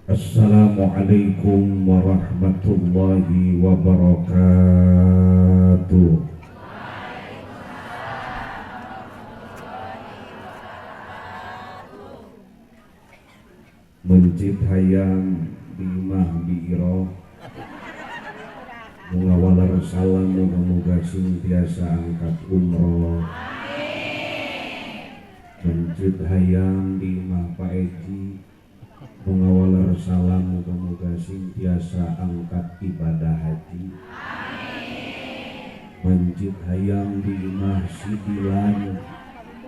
Assalamualaikum warahmatullahi wabarakatuh. Mencit hayam bimah biiroh mengawal salam moga-moga senantiasa angkat umroh. Mencit hayam bimah Pak Eji mengawal salam moga-moga senantiasa angkat ibadah haji. Mencit hayam bimah sidilan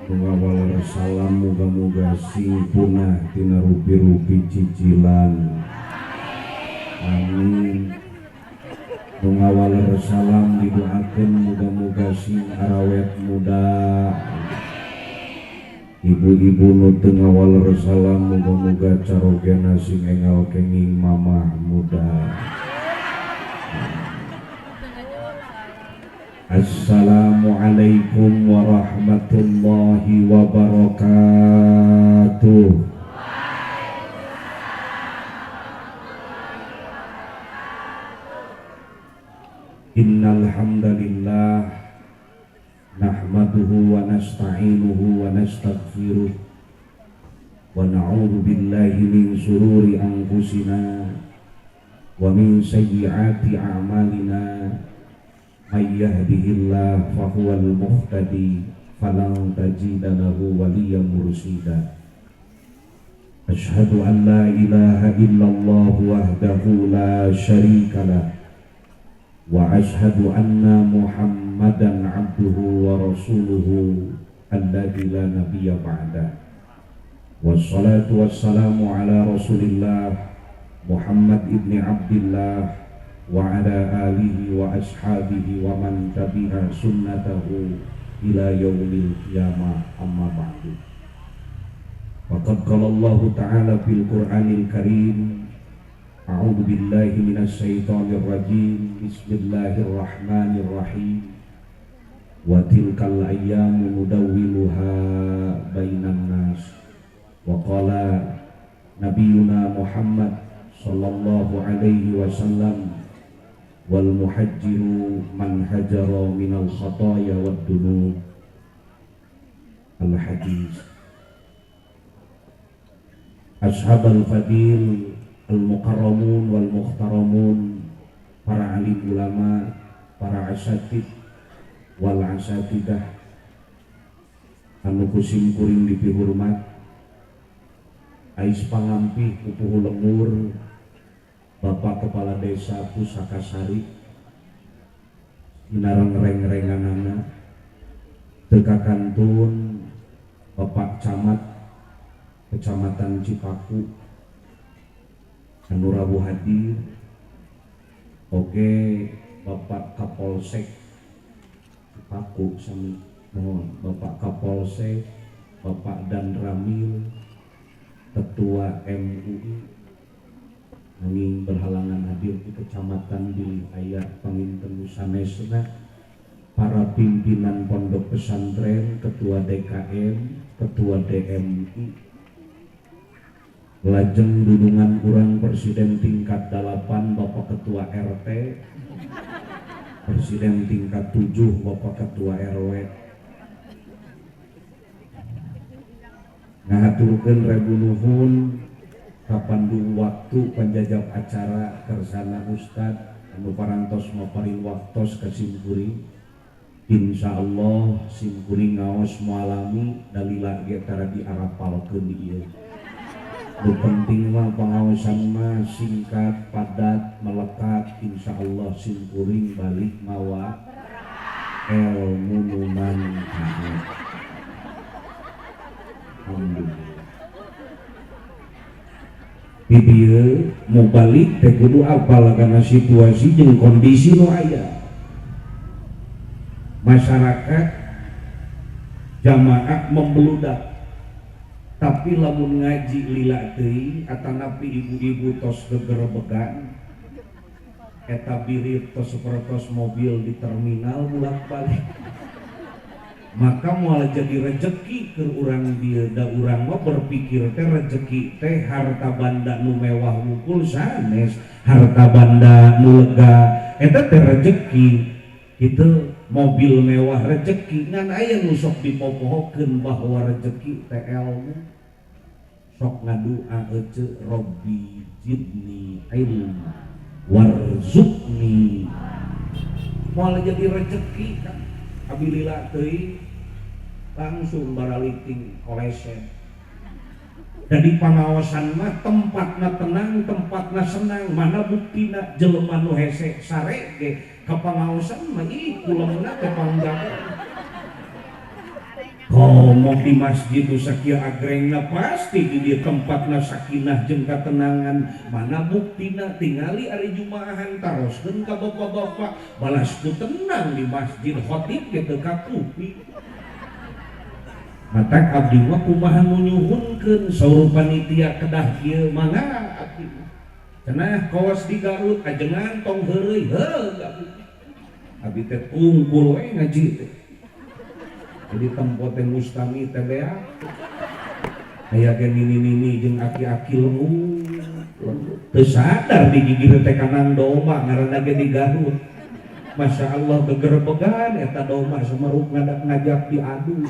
mengawal salam moga-moga sing punah tina rupi-rupi cicilan. Amin. Mengawal salam didoakeun moga-moga sing arawet muda. Ibu-ibu nu teu ngawal salam moga-moga carogena sing engal kenging mamah muda. Assalamualaikum warahmatullahi wabarakatuh. Innal hamdalillah nahmaduhu wa nasta'inuhu wa nastaghfiruh wa na'udzu billahi min shururi anfusina wa min sayyiati a'malina. May yahdihillahu fahuwal muhtadi falan tajida lahu waliyyan mursyida. Asyhadu an la ilaha illallah wahdahu la syarika lah wa asyhadu anna Muhammadan abduhu wa rasuluhu alladzi la nabiyya ba'da. Wassalatu wassalamu ala Rasulillah Muhammad ibni Abdillah wa ala alihi wa ashabihi wa man tabi'a sunnatahu ila yaumil qiyamah, amma ba'du. Faqad qala Allah ta'ala fil Qur'anil Karim, a'udzu billahi minasy syaithanir rajim, bismillahirrahmanirrahim. Wa tilkal ayyamu nudawwiluha bainan nas. Wa qala nabiyuna Muhammad sallallahu alaihi wasallam, wal muhajjiru man hajara minal khataya wad dunub. Al-hadis. Ashabal fadil al-mukarramun wal muhtaramun, para alim ulama, para asatid wal asatidah anu kusim kuring dipihormat, ais pangampih pupuh lemur Bapak Kepala Desa Pusakasari, Inarang reng-renganana, Teka Kantun, Bapak Camat Kecamatan Cipaku, anu rawuh hadir, oke Bapak Kapolsek Cipaku sami mohon, Bapak Kapolsek, Bapak Dan Ramil, Ketua MUI, angin berhalangan hadir di kecamatan di ayat panginten sanesna, para pimpinan pondok pesantren, ketua DKM, ketua DMI, lajeng dudungan urang presiden tingkat 8 Bapak Ketua RT, presiden tingkat 7 Bapak Ketua RW, ngahaturkeun rebu nuhun kapandu waktu penjajab acara kersana Ustad anu parantos maparin waktos ke simkuring. Insyaallah simkuring ngaos mualami dalila ge tara diarapalkeun ieu. Nu penting mah pangaosan mah singkat, padat, melekat. Insyaallah simkuring balik mawa ilmu nu manfaat. Alhamdulillah. Bibieu mau balik teh kudu apal karena situasi jeung kondisi nu aya. Masyarakat jamaah membeludak, tapi lamun ngaji lila teuing atanapi ibu-ibu tos gegerebegan eta birit tos sapertos mobil di terminal bolak-balik. maka moal jadi rezeki ke urang dia da urang mah berpikir teh rezeki teh harta banda nu mewah wungkul sanes harta banda nu lega eta teh rezeki itu mobil mewah rezeki ngan aya nu sok dipopohokeun bahwa rezeki teh ilmu sok ngadua ece Robbi zidni ilma warzuqni moal jadi rezeki kan abilila teuing langsung baraliting kolesen jadi pangaosan mah tempatna tenang tempatna senang mana buktina jelema nu hese sare ge ka pangaosan mah ih kulemna teh pangjaga ngomong di masjid sakia agrengna pasti di dia tempatna sakinah jeung katenangan mana buktina tingali ari jumaahan taroskeun ka bapak-bapak balas ku tenang di masjid khotib ge teu kakupi mata abdi mah kumaha nyuhunkeun saur panitia kedah kieu mangga abdi cenah kawas di Garut ajengan tong heureuy heuh abdi teh unggul we ngaji teh jadi tempat yang mustami TBA aya ge nini-nini jeung aki-aki lengu teu sadar di gigir teh kanang domba ngaranna ge di Garut Masya Allah gegerbegan eta domba samaruk ngajak diadu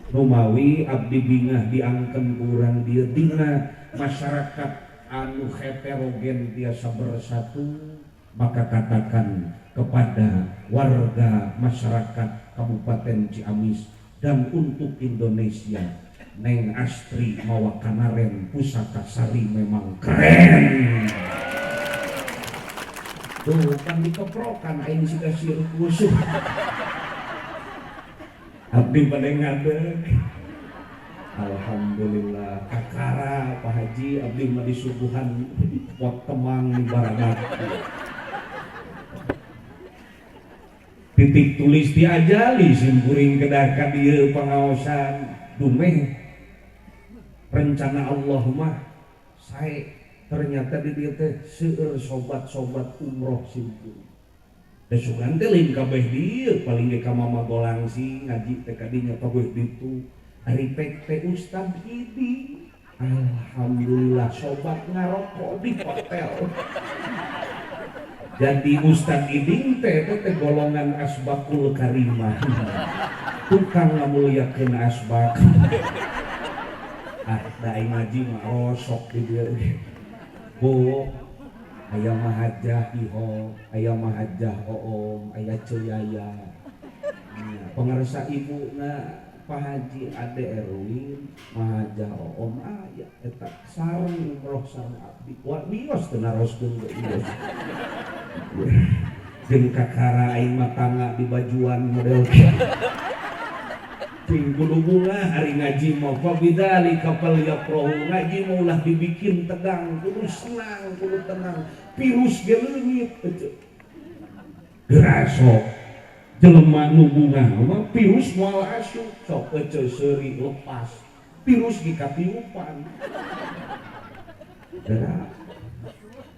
rumawi abdi bingah diangken kurang dia dina masyarakat anu heterogen tiasa bersatu maka katakan kepada warga masyarakat Kabupaten Ciamis dan untuk Indonesia Neng Astri mawa Kanaren Pusaka Sari memang keren tuh kan dikeprokan aing siga sirkus abdi pada ngadeg alhamdulillah kakara Pak Haji abdi mah disuguhan pot temang di barangan titik tulis diajali simkuring kedah ka dieu pangaosan dumeh rencana Allah mah sae ternyata di dieu teh seueur sobat-sobat umroh simkuring besukan teh lain kabeh dieu paling ge ka Mama Golangsi ngaji teh ka dinya kabeh ditu ari pek teh Ustad Idi alhamdulillah sobat ngarokok di hotel jadi Ustad Iding teh golongan asbakul karimah tukang ngamuliakeun asbak da aing ngaji mah rosok di dieu bu aya mahajah iho aya mahajah oom aya ceyaya pangarsa ibuna Pak Haji Ade Erwin mahajah oom aya eta sareng umroh sareng abdi wa wios teu naroskeun geus jeung kakara aing mah tangga di bajuan model ting kudu bunga hari ngaji mah fa bidzali kapal yaprohu ngaji mah ulah dibikin tegang kudu senang kudu tenang virus ge leungit gerasok jelema nu bunga mah virus moal asup sok ece seuri lepas virus di katiupan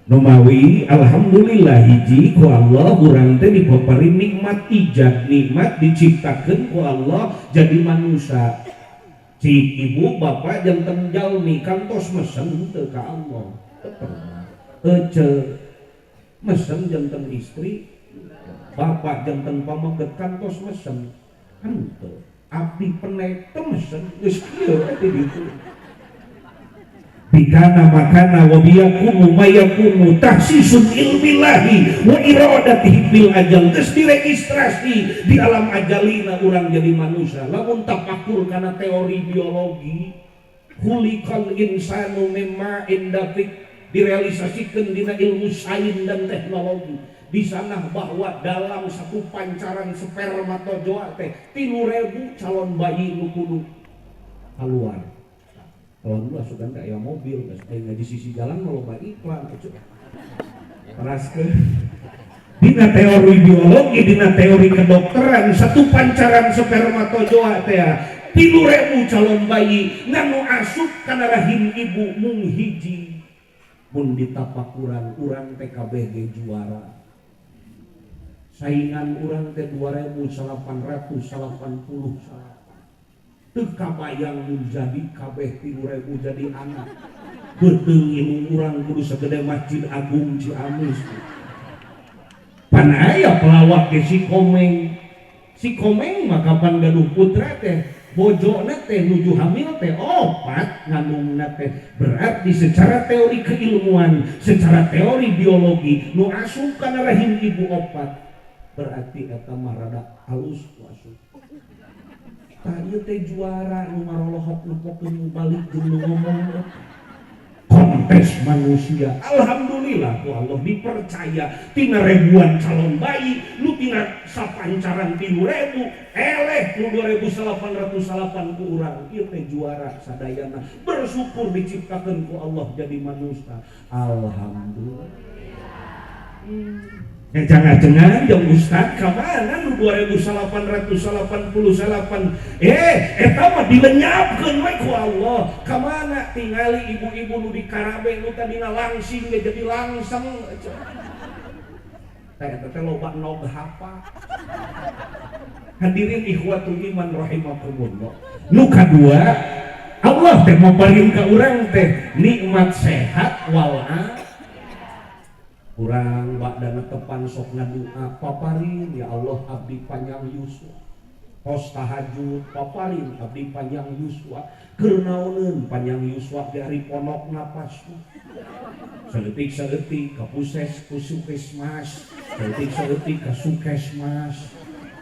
Nomawi alhamdulillah hiji ku Allah urang teh diberi nikmat ijab nikmat diciptakeun ku Allah jadi manusia cik ibu bapak janten jalmi kantos mesen teu ka Allah ece mesen janten istri bapak janten pamaget kantos mesen henteu abdi peneh teu mesen geus kieu teh ditu bikana makana wa biyakunu mayakunu tahsisun ilmillahi wa iradatihi bil ajal geus diregistrasi di alam ajalina urang jadi manusia lamun tapakur kana teori biologi khuliqal insanu mimma indafik direalisasikan dina ilmu sains dan teknologi di sana bahwa dalam satu pancaran spermatozoa teh 3.000 calon bayi nu kudu keluar. Kalau dulu asukan kayak mobil, kayak di sisi jalan mau loba iklan, keras ke. Dina teori biologi, dina teori kedokteran, satu pancaran spermatozoa teh 3.000 calon bayi nganu asup kana rahim ibu mung hiji. Mun ditapakuran urang TKB ge juara. saingan urang teh 2888 teu kabayang menjadi kabeh 3000 jadi anak beuteung ilmu urang kudu sagede Masjid Agung Ciamis pan aya pelawak ge si Komeng mah kapan gaduh putra teh bojona teh nuju hamil teh 4 ngandungna teh berarti secara teori keilmuan secara teori biologi nu asup kana rahim ibu 4 berarti eta mah rada halus ku asup tah ieu teh juara nu marolohok nupokeun balik jeung nu ngomong kontes manusia. Alhamdulillah ku Allah dipercaya tina ribuan calon bayi lu tina sapancaran 3.000 eleh nu 2.808 ku urang ieu teh juara sadayana bersyukur diciptakeun ku Allah jadi manusia. Alhamdulillah. Jangan-jangan yang Ustad kamana nu 2.888 eta mah dilenyapkeun we ku Allah kamana tingali ibu-ibu nu di Karabe nu tadina langsing jadi langseng eta teh loba nog hapa. Hadirin ikhwatul iman rahimakumullah. Nu kadua Allah teh maparin ka urang teh nikmat sehat walafiat. Urang badana tepan sok ngadua paparin ya Allah abdi panjang yuswa pos tahajud paparin abdi panjang yuswa keur naoneun panjang yuswa di ari pondok napas saeutik ka puskesmas saeutik ka sukesmas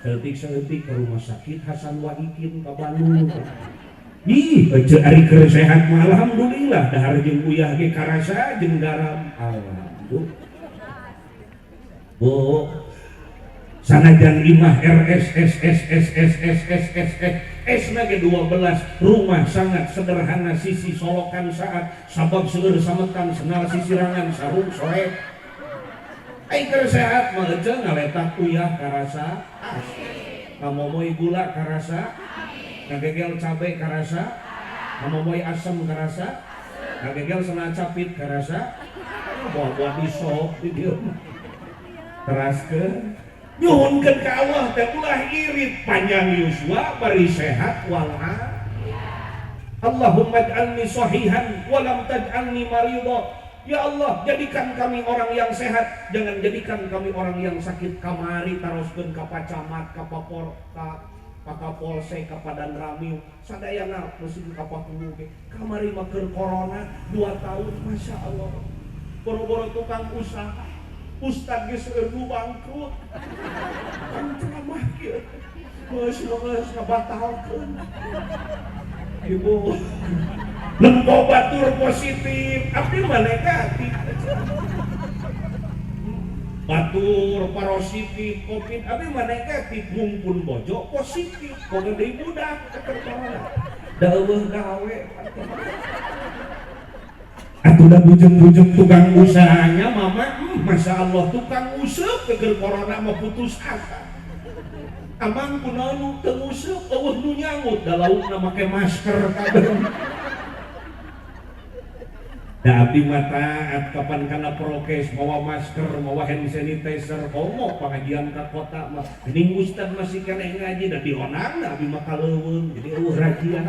saeutik ka rumah sakit Hasan Waikin ka Bandung. Ih ece ari keur sehat mah alhamdulillah dahar jeung uyah ge karasa jeung garam alhamdulillah. Bu, sanajan imah RSS nage 12 rumah sangat sederhana sisi solokan saat sabab seueur sametan senal sisirangan sarung soek ai keur sehat mah ece ngaletak uyah karasa ngamomoy gula karasa ngagegel cabe karasa ngamomoy asam karasa ngagegel sena capit karasa buah-buah disok di dieu teraskeun nyuhunkeun ka Allah teh ulah irit panjang yuswa bari sehat walafiat. Allahumma ij'alni sahihan wa lam taj'alni marida. Ya Allah, jadikan kami orang yang sehat, jangan jadikan kami orang yang sakit. Kamari taroskeun ka Pacamat, ka Pakapolsek, ka Padan Ramiu, sadayana mesti ka Pakulu ge. Kamari mah keur corona 2 tahun, masya Allah. Boro-boro tukang usaha Ustad geus seueur bangkrut. Kan ceramah kieu. Geus ngabatalkeun. Ibu lempo batur positif, abdi mah negatif. Batur positif Covid, abdi mah negatif. Mumpun bojo positif, boga deui budak ketertolak. Da eueuh gawe. Atulah bujung-bujung tukang usahanya mama, masya Allah tukang usah keger corona mah putus asa. Amang kunaon nu teu useup eueuh nu nyangut da laukna make masker kabeh. Da abdi mah taat kapan kana prokes mawa masker, mawa hand sanitizer, komo pengajian ka kota mah. Geuning ustad masih keneh ngaji da dihonangna abdi mah kaleuweung jadi eueuh rajia.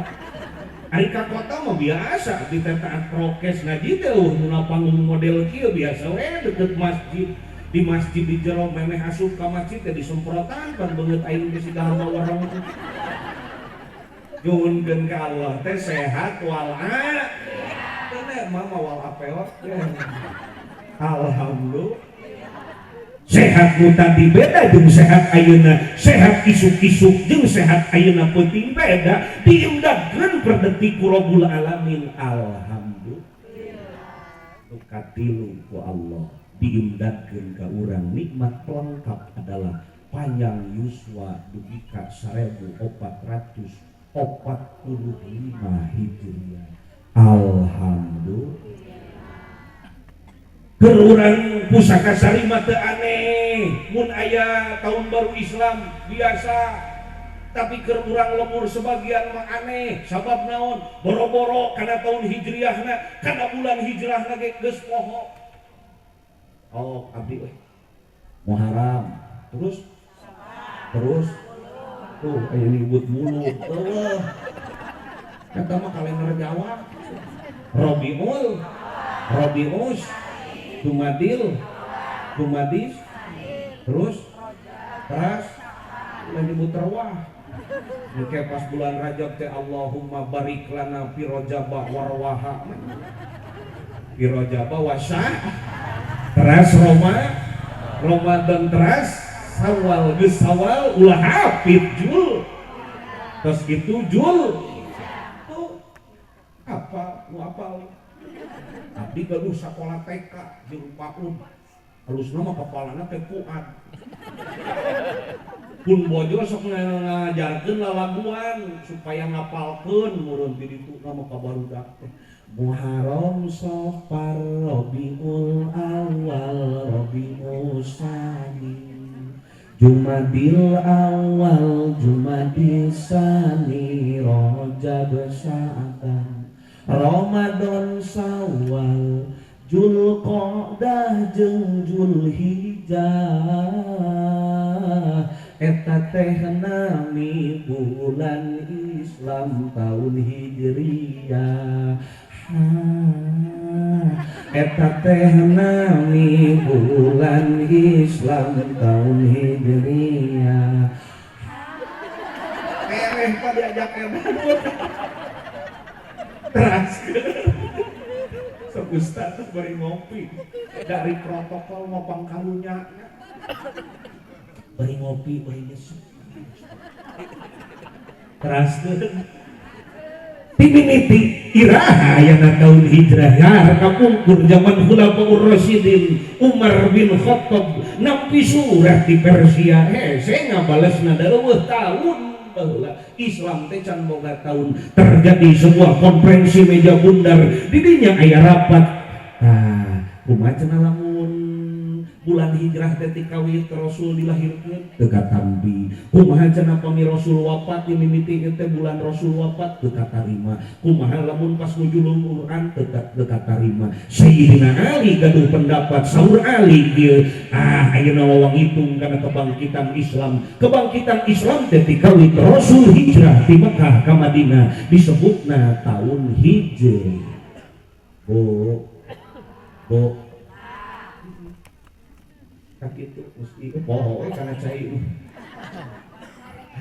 Ari ka kota mah biasa di taat prokes ngaji teh nu panggung model kieu biasa we deket masjid. Di masjid di jero memeh asup ka masjid teh disemprotan pan beungeut aing geus sigara warung. Nyuhunkeun ka Allah teh sehat walafiat. Teh mah wal apeot. Alhamdulillah. Sehat nu tadi beda jeung sehat ayeuna, sehat isuk-isuk jeung sehat ayeuna penting beda. Diimdadkeun per detik ku Rabbul Alamin. Alhamdulillah. Nu katilu ku Allah diimdadkeun ka urang nikmat pelengkap adalah panjang yuswa dugi ka 1445 Hijriah. Alhamdulillah. Keur urang pusaka sarima teu aneh mun aya tahun baru Islam biasa, tapi keur urang lemur sebagian mah aneh. Sabab naon? Boro-boro kana tahun hijriahna, kana bulan hijrahna ge geus poho. Oh abdi we Muharram terus tuh aya nyebut mulu kata mah kalender Jawa Robius Dumadis terus nyebut terwah kayak pas bulan Rajab teh Allahumma barik lana fi rajaba warwaha fi rajaba wasah teras Ramadan teras Sawal geus Sawal ulah hafid Jul terus gitu Jul tuh apa nu apal abdi gaduh sakola TK jeung PAUD halusna mah kepalana teh Fuad pun bojo sok ngajarkeun lalaguan supaya ngapalkeun meureun di ditu nama kabarudak teh Muharram Safar Rabiul Awal Rabiul Tsani Jumadil Awal Jumadil Tsani Rajab Sya'ban Ramadan Syawal Zulqa'dah jeung Zulhijjah eta teh nami bulan Islam tahun Hijriyah eta teh nami bulan Islam tahun Hijriyah ereh ka diajak teras sok ustaz bari ngopi dari protokol ngopang karunya bari ngopi bari nyesuk teras timimiti iraha yana tahun hijrah ya kapungkur zaman Khulafaur Rasyidin Umar bin Khattab nampi surah di Persia saya ngabalesna daeueuh tahun baheula Islam teh can boga tahun terjadi sebuah konferensi meja bundar di dinya aya rapat kumaha cenah lamun bulan hijrah teh ti kawit Rasul dilahirkeun teu katampi kumaha cenah pami Rasul wafat di mimiti teh bulan Rasul wafat teu katarima kumaha lamun pas nujulung Quran teu katarima Sayyidina Ali gaduh pendapat saur Ali kieu ayeuna wawang hitung kana kebangkitan Islam teh ti kawit Rasul hijrah ti Mekah ka Madinah disebutna tahun Hijriyah tak itu mesti poho karena cai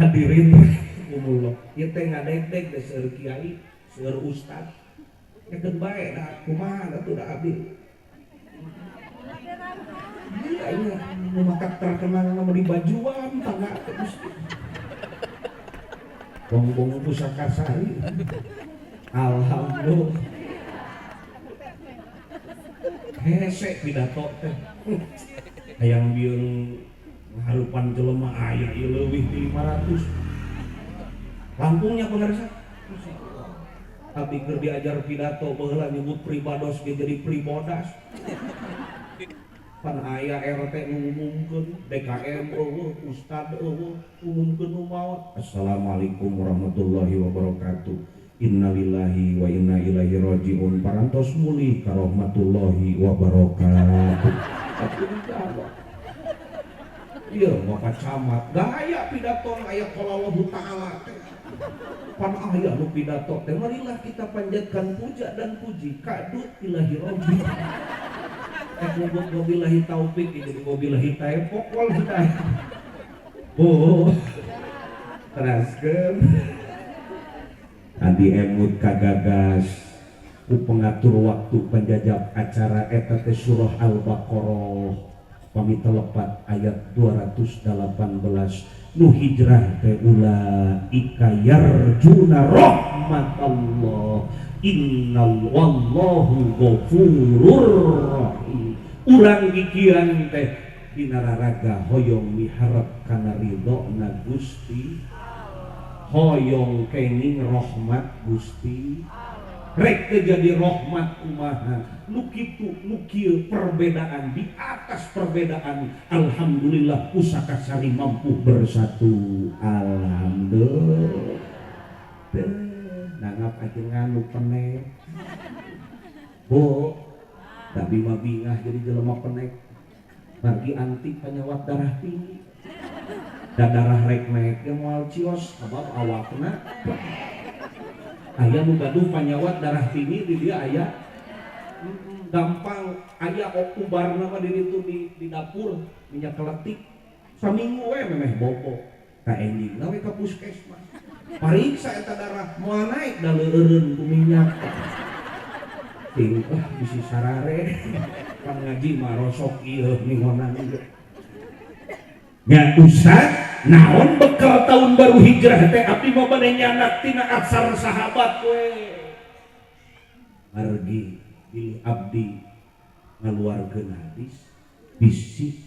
hadirin umullah ieu teh ngadeg-deg da seueur kiai seueur ustad ngekeun bae da kumaha atuh da abdi ieu nu matak terkenal nama di bajuan tangga terus bong-bong pusaka sari alhamdulillah hese pidato teh hayang bieun harupan jelema aya ieu leuwih ti 500 Lampungnya pemirsa tapi keur diajar pidato baheula nyebut pribados ge jadi pribodas pan aya RT ngumumkeun DKM ustad ngumumkeun nu maot assalamualaikum warahmatullahi wabarakatuh innalillahi wa inna ilaihi rajiun parantos mulih ka rahmatullahi wabarakatuh iya Bapak Camat gaya pidato aya qala Allah Ta'ala pan aya nu pidato teh marilah kita panjatkan puja dan puji kadut ilahi rabbi nyebut wabillahi taufik jadi wabillahi taufiq wal hidayah teraskeun adi emut kagagas ku pengatur waktu penjajab acara eta teh surah Al-Baqarah pami telepat ayat 218 nu hijrah teh ulaika yarjuna rahmatallah innallahu ghafurur rahim urang gigian teh dina raraga hoyong miharep kana ridona Gusti hoyong kenging rahmat Gusti rek jadi rahmat kumaha nu kitu nu kieu perbedaan di atas perbedaan alhamdulillah pusaka sari mampu bersatu alhamdulillah nangap ajengan nu penek tapi mah bingah jadi jelema penek bagi anti penyewat darah tinggi dan darah rek naik yang moal cios sabab awakna aya nu gaduh panyawat darah tinggi di dia aya gampang aya ubarna mah di ditu di dapur minyak keletik saminggu we memeh bobo ka endingna we ka puskesmas pariksa eta darah moal naik da leureun ku minyak ting bisi sarare pan ngaji mah rosok ieu ningonan ieu nya Ustaz naon bekal tahun baru hijrah teh abdi mah bade nyanak tina aksar sahabat we margi pilih abdi ngaluarkeun hadis bisi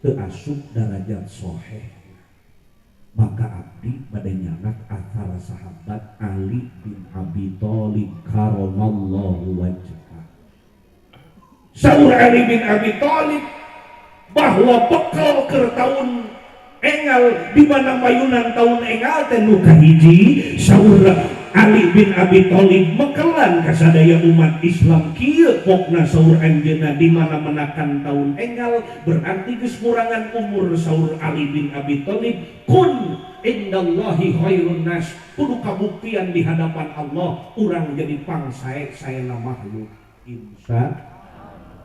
teu asup darajat soheh maka abdi bade nyanak aksar sahabat Ali bin Abi Thalib karamallahu wajhah saur Ali bin Abi Thalib bahwa bekal ke tahun engal di mana mayunan tahun engal teh nu kahiji saur Ali bin Abi Thalib mekelan kasadaya umat Islam kieu pokna saur anjeunna di mana menakan tahun engal berarti geus kurangan umur saur Ali bin Abi Thalib kun indallahi khairun nas kudu kabuktian di hadapan Allah urang jadi pangsae saena makhluk insya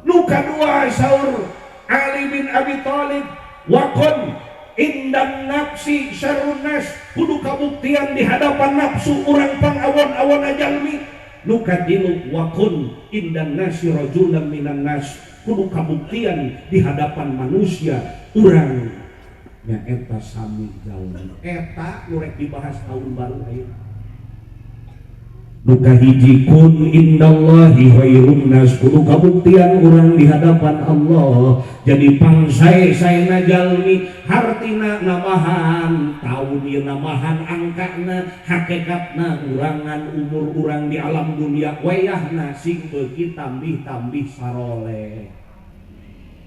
nu kadua saur Ali bin Abi Thalib wakon indan nafsi syarrun nas kudu kabuktian di hadapan nafsu urang pangawon-awon ajalmi nu katilu wakon indan nasi rajulan minan nas kudu kabuktian di hadapan manusia urang nya eta sami jalmi eta nu rek dibahas tahun baru aya nu kahiji kun indallahi khairun nas kudu kabuktian urang di hadapan Allah jadi pangsae-saena jalmi hartina namahan tahun ieu namahan angkana hakikatna urangan umur urang di alam dunia wayahna sing beuki tambih-tambih saroleh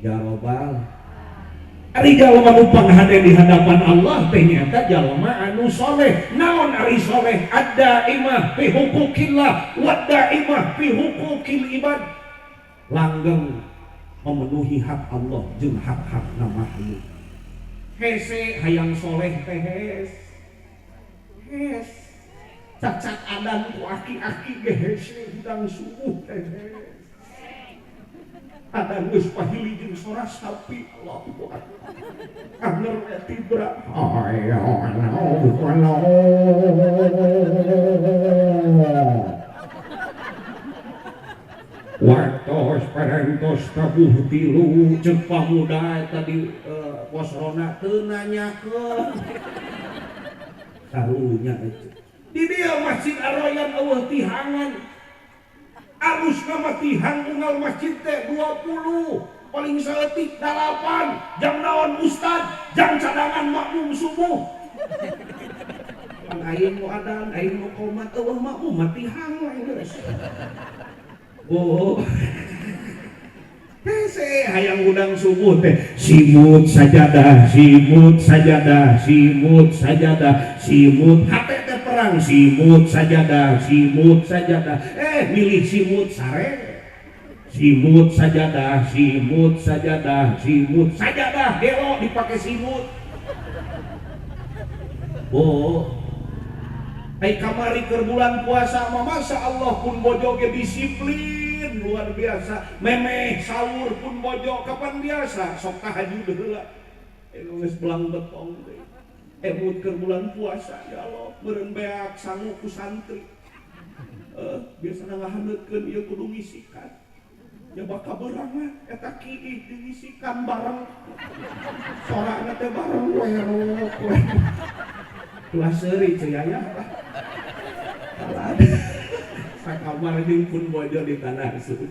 ya robbal ari jalma nu panghade di hadapan Allah teh nyata jalma anu soleh naon ari soleh ada imah fi hukukillah wa daimah fi hukukil ibad langgeng memenuhi hak Allah jeung hak-hakna makhluk hese hayang soleh teh hes cacat adan ku aki-aki ge hese hidang subuh teh ada geus pahili jeung sora sapi Allahu Akbar anger tibra waktos parantos tabuh tilu ceuk pamuda tadi posrona teu nanyakeun sarunya di dia Masjid Ar-Rayyan eueuh tihangan arus nama tihang unggal masjid teh 20 paling saeutik 8 jam naon ustad jam cadangan makmum subuh aing nu adan aing nu qomat eueuh makmum mah tihang we geus oh hese hayang udang subuh teh simut sajadah simut sajadah simut sajadah simut hate teh perang simut sajadah simut sajadah milih simut sare simut sajadah simut sajadah simut sajadah gelo dipakai simut oh ai kamari keur bulan puasa mah masya Allah pun bojo ge disiplin luar biasa memeh sahur pun bojo kapan biasa sok tahajud heula geus belang betong teh emut keur bulan puasa ya Allah meureun beak sangu ku santri biasana ngahandeutkeun ieu kudu ngisikan ya bakal berang mah eta kieu ngisikan bareng sorana teh bareng werok kelas seuri ceui aya sakamar jeung pun bojo di tanah suci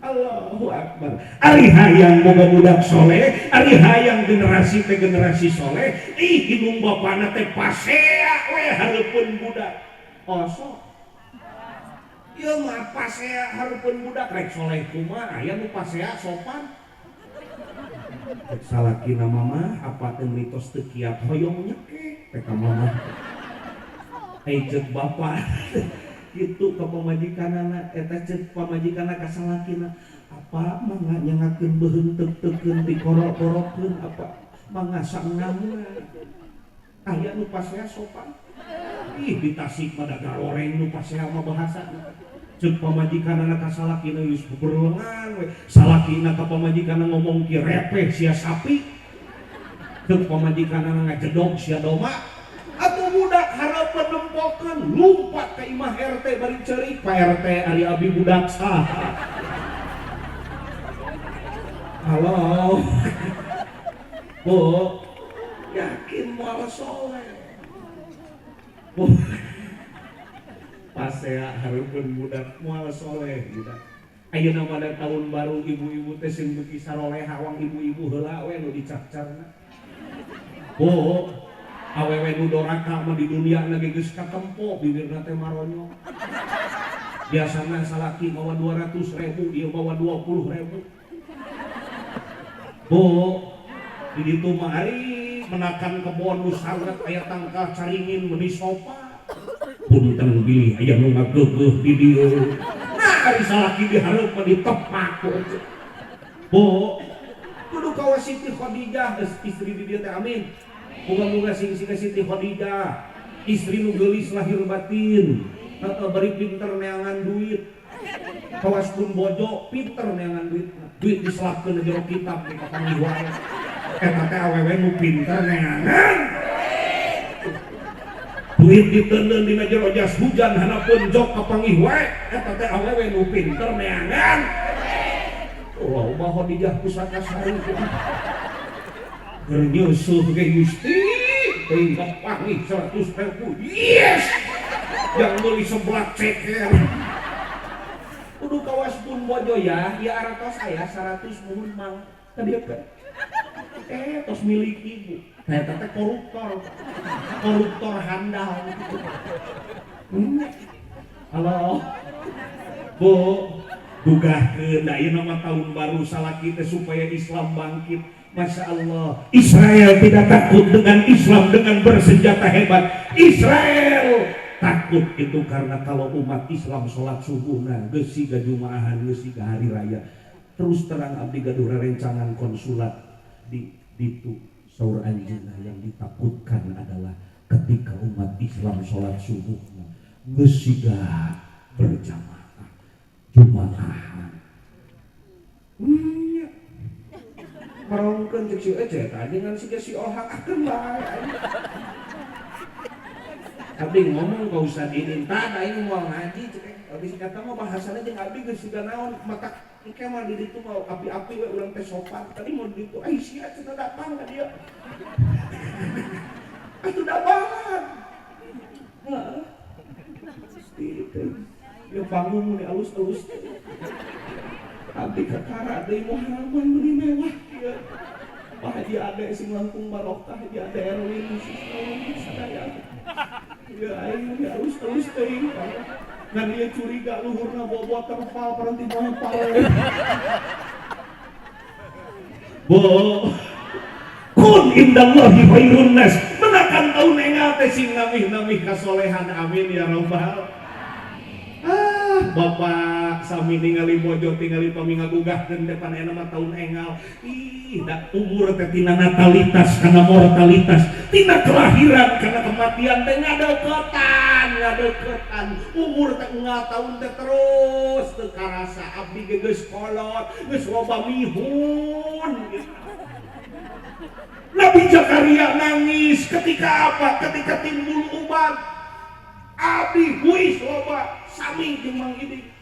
Allahu Akbar ari hayang boga budak soleh ari hayang generasi teh generasi soleh hidung bapana teh pasea we hareupeun budak osok ieu mah pasea hareupeun budak rek soleh kumaha aya nu pasea sopan salakina mama apa teh mitos teu kiat hoyong nyeke teh ka mama ceuk bapa kitu ka pamajikanana eta ceuk pamajikanana ka salakina apa mangga nyangakeun beunteuk-teukeun dikorok-korokkeun apa mangasang-nangna aya nu pasea sopan ih di Tasik pada garoreng nu pasea mah bahasa ceuk pamajikanana ka salakina geus beberengan we salakina ka pamajikanana ngomong ki repeh sia sapi ceuk pamajikanana ngajedog sia doma atuh budak hareup nempokeun lumpat ka imah RT bari ceurik Pak RT ari abi budak saha halo Bu yakin moal soleh Bu pasea hareupeun budak moal soleh budak ayeuna pada tahun baru ibu-ibu teh sing beuki saroleha wang ibu-ibu heula we nu dicapcarna Bu awewe nu doraka mah di dunia lagi geus katempo bibirna teh maronyo biasana salaki mawa 200.000 ieu mawa 20.000 Bu di ditu mah ari menakan kebon nu sangat aya tangkah caringin meuni sopa punten bilih aya nu ngageugeuh di dieu nah ari salaki dihareup mah ditepak Bu kudu kawa Siti Khadijah istri di dieu teh amin muga-muga sing Siti Khadijah istri nu geulis lahir batin bari pinter neangan duit kawas pun bojo pinter neangan duit diselapkeun di jero kitab di kapangihuan eta teh awewe nu pinter neangan duit diteundeun dina jero jas hujan hanapeun jok kapanggih wae eta teh awewe nu pinter neangan loba Khadijah pusaka sari keur nyeusuh ge Gusti teuing kapanggih 100.000 yes yang beli sebelah ceker kudu kawas pun bojo ya aratos aya 100 muhun mang tadi apa tos milik ibu eta teh koruptor handal halo Bu dugahkeun da ieu mah tahun baru salaki teh supaya Islam bangkit Masya Allah Israel tidak takut dengan Islam dengan bersenjata hebat Israel takut itu karena kalau umat Islam sholat subuh nah geus siga jumaahan geus siga hari raya terus terang abdi gaduh rencangan konsulat di ditu saur anjeunna yang ditakutkan adalah ketika umat Islam sholat subuh geus siga berjamaah jumaahan marongkeun cek si Ece dengan si Ohak akeun bae abdi ngomong ka Ustaz ini tah aing moal ngaji cek abdi kata mah bahasana jeung abdi geus siga naon mata engke mah di ditu mah api-api we urang teh sopan tadi mau di ditu ai sia cenah datang ka dieu atuh dapangan heeh itu ya panggung ni alus-alus abdi kakara deui moal harapan meuni mewah kieu Pak Haji Ade sing langkung barokah Haji Ade Erwin sadaya ya aing ge alus-alus teuing ngan ieu curiga luhurna bobo terpal paranti moal pale Bu kun indallahi khairun nas menakan taun engal teh sing namih-namih kasolehan amin ya rabbal Bapak sami ningali bojo tingali pamingagugahkeun depan eta mah taun engal ih da umur teh tina natalitas kana mortalitas tina kelahiran kana kematian teh ngadeuketan umur teh unggal taun teh terus teu karasa abdi ge geus kolot geus loba mihun Nabi Zakaria nangis ketika apa? Ketika timbul ubat abdi huis loba sami jeung Mang Idi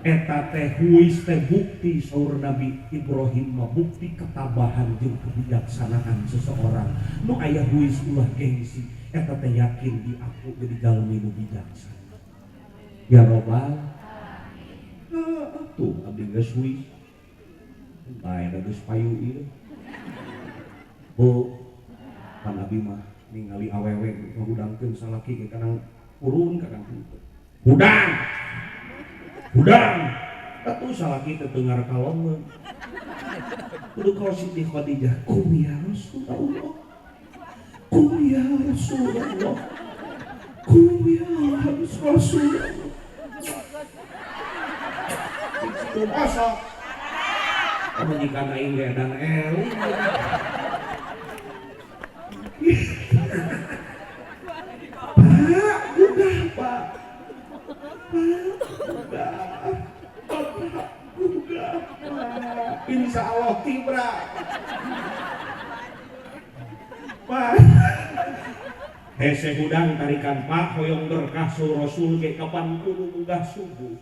eta teh huis teh bukti saur Nabi Ibrahim mah bukti ketabahan jeung kebijaksanaan seseorang nu aya huis ulah gengsi eta teh yakin di aku jadi jalmi nu bijaksana ya robbal tuh abdi geus huis bae da geus payu ieu Bu pan abi mah ningali awewe ngudangkeun salaki ke kanang urun kakang hudang atuh salaki teh teu ngarekalongeun kudu ka Siti Khadijah kum ya Rasulullah kum ya Rasulullah kum ya Rasulullah itu masuk Majikan aing ge dan eling. Pak, udah Pak. Insya Allah tibra Pak. Hese hudang tarikan Pak hoyong berkah su Rasul ke kapan kudu munggah subuh.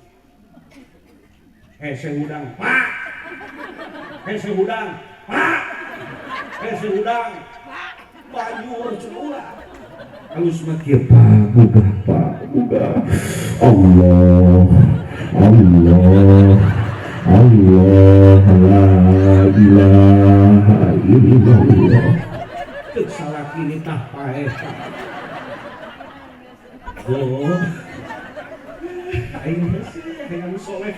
Hese hudang Pak. Hese hudang Pak. Hese hudang banjur semula. Halus makir Pak, buka Allah la ilaha illallah. Cek salah kini tah pae. Oh, aing dengan soleh.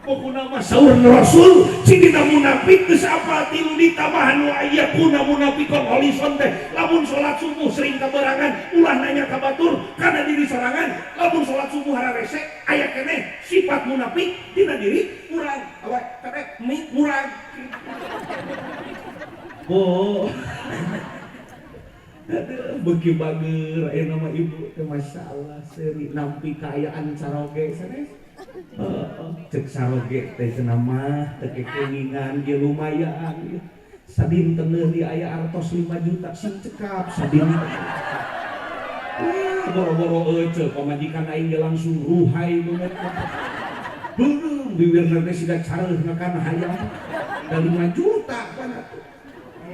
Pokona mah saur Rasul cidina munafik geus apa tilu ditabahan wa ayyakuna munafiqan khalisan teh lamun salat subuh sering kaberangan ulah nanya ka batur kana diri sorangan lamun salat subuh hararese aya keneh sifat munafik dina diri urang awak kadek murang. Oh. Aduh, beuki bager aya nama ibu teh masyaallah seuri nampi kaayaan caroge sanes. Cek saroge teh cenah mah teu kekuningan ge lumayan. Sadin teu di aya artos 5 juta sing cekap sadin. Boro-boro euceul pamajikan aing ge langsung ruhai banget. Beung bibirna teh siga careuh kana hayang. Da 5 juta kan atuh.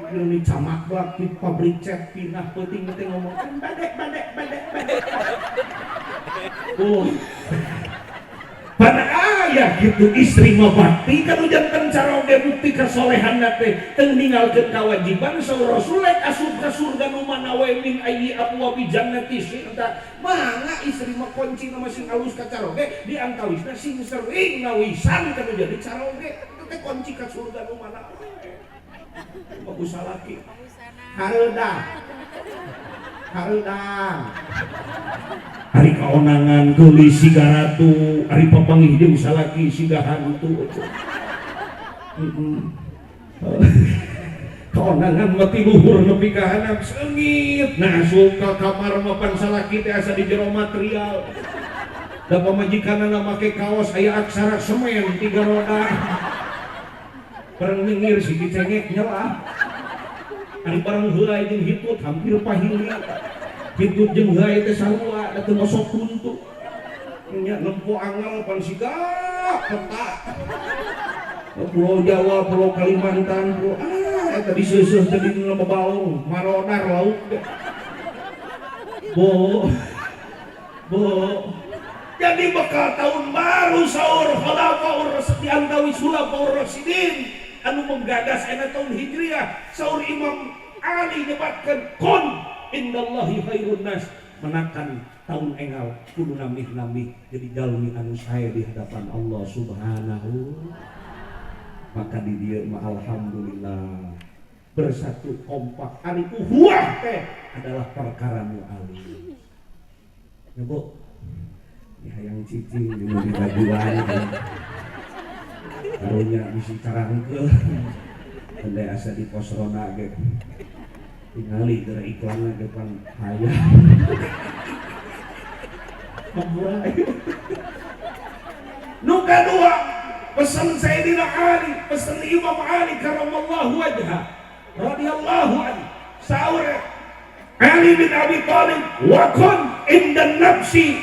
Ini camak bak di pabrik cat pindah penting teh ngomong badek. Oh. Pada ayah gitu istri mah bakti kan jantan caroge bukti kesolehan teh teu ninggalkeun kewajiban saur Rasul asup ka surga nu mana wae min ayyi abwabi jannati syi'ta. Mangga istri mah kunci na masing alus ka caroge diantawisna sing sering ngawisan kana jadi caroge teh kunci ka surga nu mana wae. Bagus salaki hareudang hari kaonangan geulis siga ratu hari papanggih jeung salaki siga hantu. Kaonangan mati luhur nepi ka handap seungit nasup ka kamar mapan salaki teh asa di jero material da pamajikanna make kaos aya aksara semen 3 roda. Barang ngir si dicengek nyelah. Ari barang heulai jeung hitut hampir pahili. Hitut jeung heulai teh sarua da teu mosok kuntu. Nya lempo angel pan siga peta. Pulau Jawa, Pulau Kalimantan, eta diseuseuh teh dina babalong, marodar lauk. Bo. Jadi bekal tahun baru saur khulafaur rasyidin antawis khulafaur rasyidin anu menggagas ana tahun hijriah saur Imam Ali nyebatkeun kun indallahi khairun nas menakan tahun engal kudu namih-namih jadi jalmi anu sae di hadapan Allah Subhanahu. Maka di dieu mah alhamdulillah bersatu kompak ari uhuah teh adalah perkara nu alus. Ya Bu, hayang cicing di bajuan karunya bisi carangkeun teu asa di posrona ge tingali geura iklanna depan hayang memulai nu kadua pesan Sayyidina Ali pesan Imam Ali karamallahu wajha radhiyallahu anhu saur Ali bin Abi Thalib wa kun indan nafsi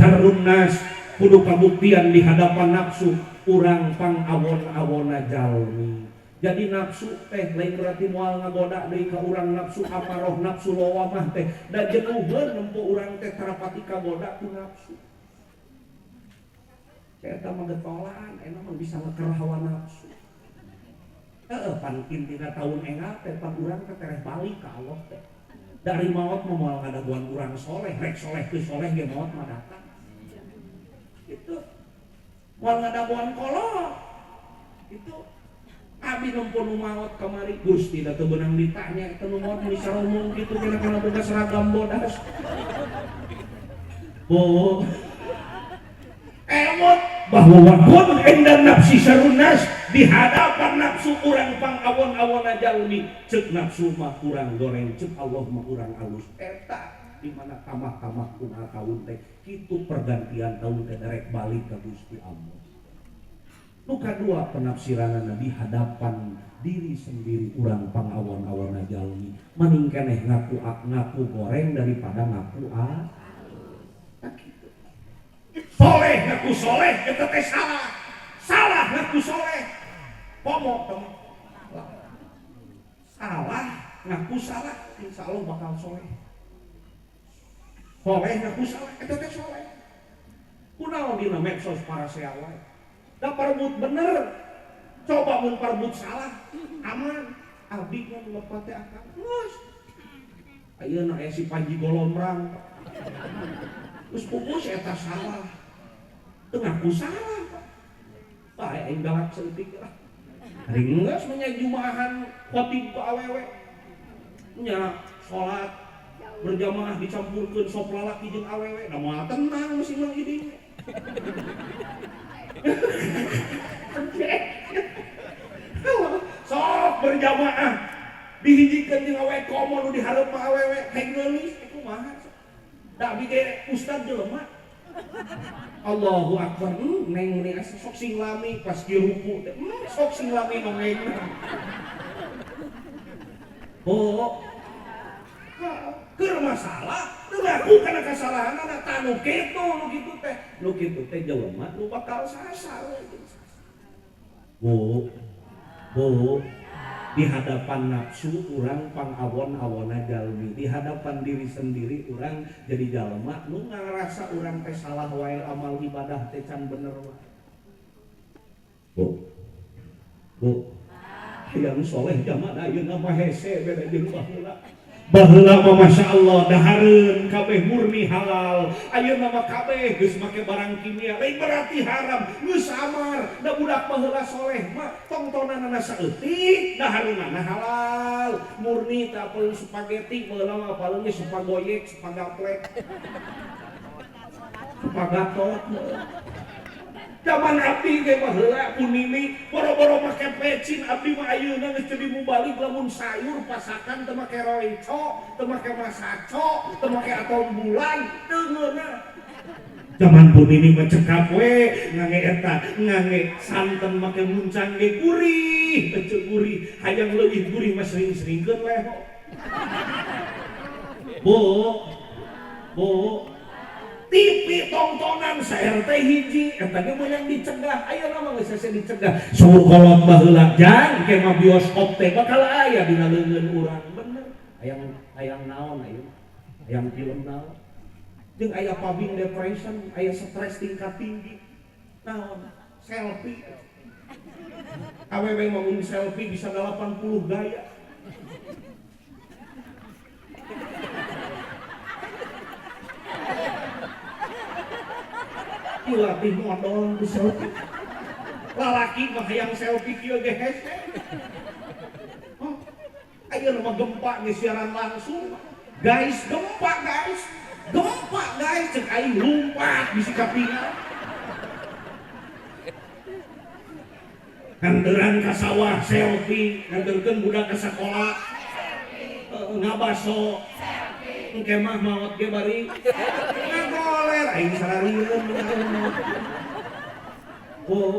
sarun nas kudu kabuktian di hadapan nafsu urang pang awon-awona jalmi. Jadi nafsu teh lain berarti moal ngagoda deui ka urang nafsu aparoh nafsu lawamah teh da jenuheun nempo urang teh tarapati kagoda ku nafsu. Eta mah getolan eta mah bisa leker hawa nafsu. Pan intina taun engal teh pan urang teh tereh balik ka Allah teh. Dari maut mah moal ngadaguan urang soleh, rek soleh teu soleh ge maut mah datang. Itu moal ngadaguan kolot itu abi nempo nu maot kamari Gusti da teu beunang ditanya eta nu maot mun sarumung kitu kana boga seragam bodas. Emot bahwa wakun indan nafsi sarunas di hadapan nafsu urang pangawon-awona jalmi cek nafsu mah urang goreng cek Allah mah urang alus eta di mana kamah-kamah kumaha tahun teh kitu pergantian tahun teh derek balik ka Gusti Allah. Nu kadua penafsiranana di hadapan diri sendiri urang pangawon-awona jalmi mending keneh ngaku goreng daripada ngaku soleh ngaku soleh eta teh salah ngaku soleh pomok teman salah ngaku salah insya Allah bakal soleh ngaku salah eta teh soleh kunaon dina medsos para seawai da parbut bener coba mun parbut salah aman abdi kan lepat teh akan geus ayeuna aya si Panji Golombrang geus pupus eta salah teu ngaku salah bae aing galak seutik lah hari geus nya jumaahan khotib ku awewe nya salat berjamaah dicampurkeun sop lalaki jeung awewe da moal tenang mesti mah ieu sok berjamaah dihijikeun jeung awewe komo nu dihareup mah awewe hayang geulis kumaha da abdi ge ustad jelema Allahu Akbar neng ini sok sing lami pas diruku sok sing lami nongeng keur masalah teu ngaku kana kasalahan ana tanu kitu nu kitu teh jelema nu bakal sasar bu di hadapan nafsu urang pangawon-awona jalmi di hadapan diri sendiri urang jadi jalma nu ngarasa urang teh salah wae amal ibadah teh can bener wae bu yang soleh zaman ayeuna mah hese beda jeung baheula mah masyaallah dahareun kabeh murni halal ayeuna mah kabeh geus make barang kimia lain berarti haram geus samar da budak baheula soleh mah tongtonanna saeutik dahareunana halal murni teh apel spageti baheula mah apalnya spagoyek spagaplek spagatot zaman abdi ge baheula punini boro-boro make pecin abdi mah ayeuna geus jadi mubalik lamun sayur pasakan teu make roico teu make masaco teu make atom bulan teu ngeuna zaman punini mah cekap we ngange eta ngange santen make muncang ge gurih teu gurih hayang leuwih gurih mah sering-seringkeun leho bu TV tontonan saer teh hiji eta ge moyang dicegah ayeuna mah geus asa dicegah suur kolot baheula jan ke mah bioskop teh bakal aya dina leungeun urang bener hayang naon ayeuna hayang film naon jeung aya pabing depression aya stres tingkat tinggi naon selfie awewe mah mun selfie bisa 80 gaya dilatih modal di selfie lalaki mah hayang selfie kieu ge hese ayeuna mah gempa geus siaran langsung guys gempa guys cek aing lumpat bisi ka pingal nganderan ka sawah selfie nganderkeun budak ka sakola ngabaso engke mah maot ge bari ngagoler aing sararieun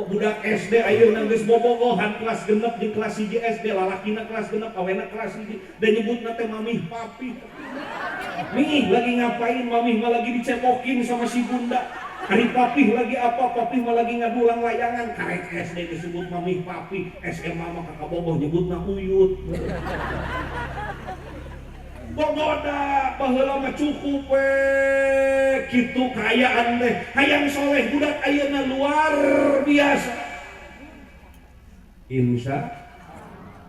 budak SD ayeuna geus bobogohan kelas genep di kelas 1 SD lalakina kelas genep awena kelas 1 da nyebutna teh mamih papi nih lagi ngapain mamih mah lagi dicepokin sama si bunda hari papih lagi apa papih mah lagi ngadulang layangan karek SD disebut mamih papi SMA mah kakak boboh nyebutna uyut bogoda baheula mah cukup we kitu kaayaan teh hayang soleh budak ayeuna luar biasa insya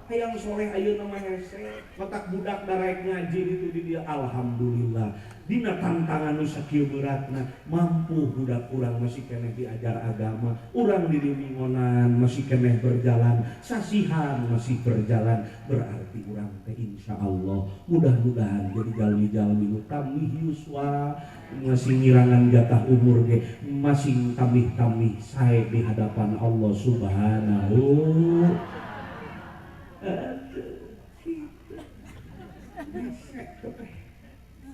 hayang soleh ayeuna mah hese matak budak darek ngaji itu di dia. Alhamdulillah dina tantangan nu sakieu beratna mampu budak urang masih keneh diajar agama, urang di dimingonan masih keneh berjalan, sasihan masih berjalan, berarti urang teh insyaallah mudah-mudahan jadi jalmi-jalmi nu tamih yuswa masih ngirangan jatah umur ge masih tamih-tamih sae di hadapan Allah Subhanahu.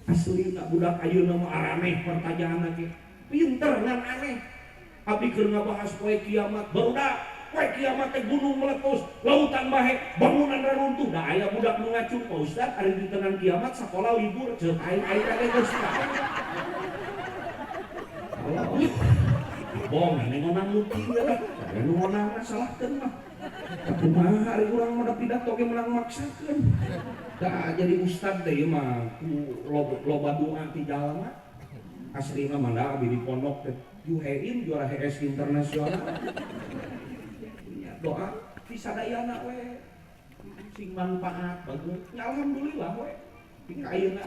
Asli nak budak ayeuna mah araneh pertanyaan lagi pinter ngan aneh abdi keur ngabahas poe kiamat barudak poe kiamat teh gunung meletus lautan bahe bangunan reruntuh da aya budak nu ngacung Pak Ustaz ari di tengah kiamat sakola libur ceuk air teh geus Allah bong nengonang muti lah nengonang salahkeun mah kumaha hari urang mah pidato ge menang maksakeun da jadi ustad teh mah loba doa ti jalma aslina mah da abdi di pondok teh juhein juara HS internasional doa pisadayana we sing manfaat bagus nya alhamdulillah we pika ayeuna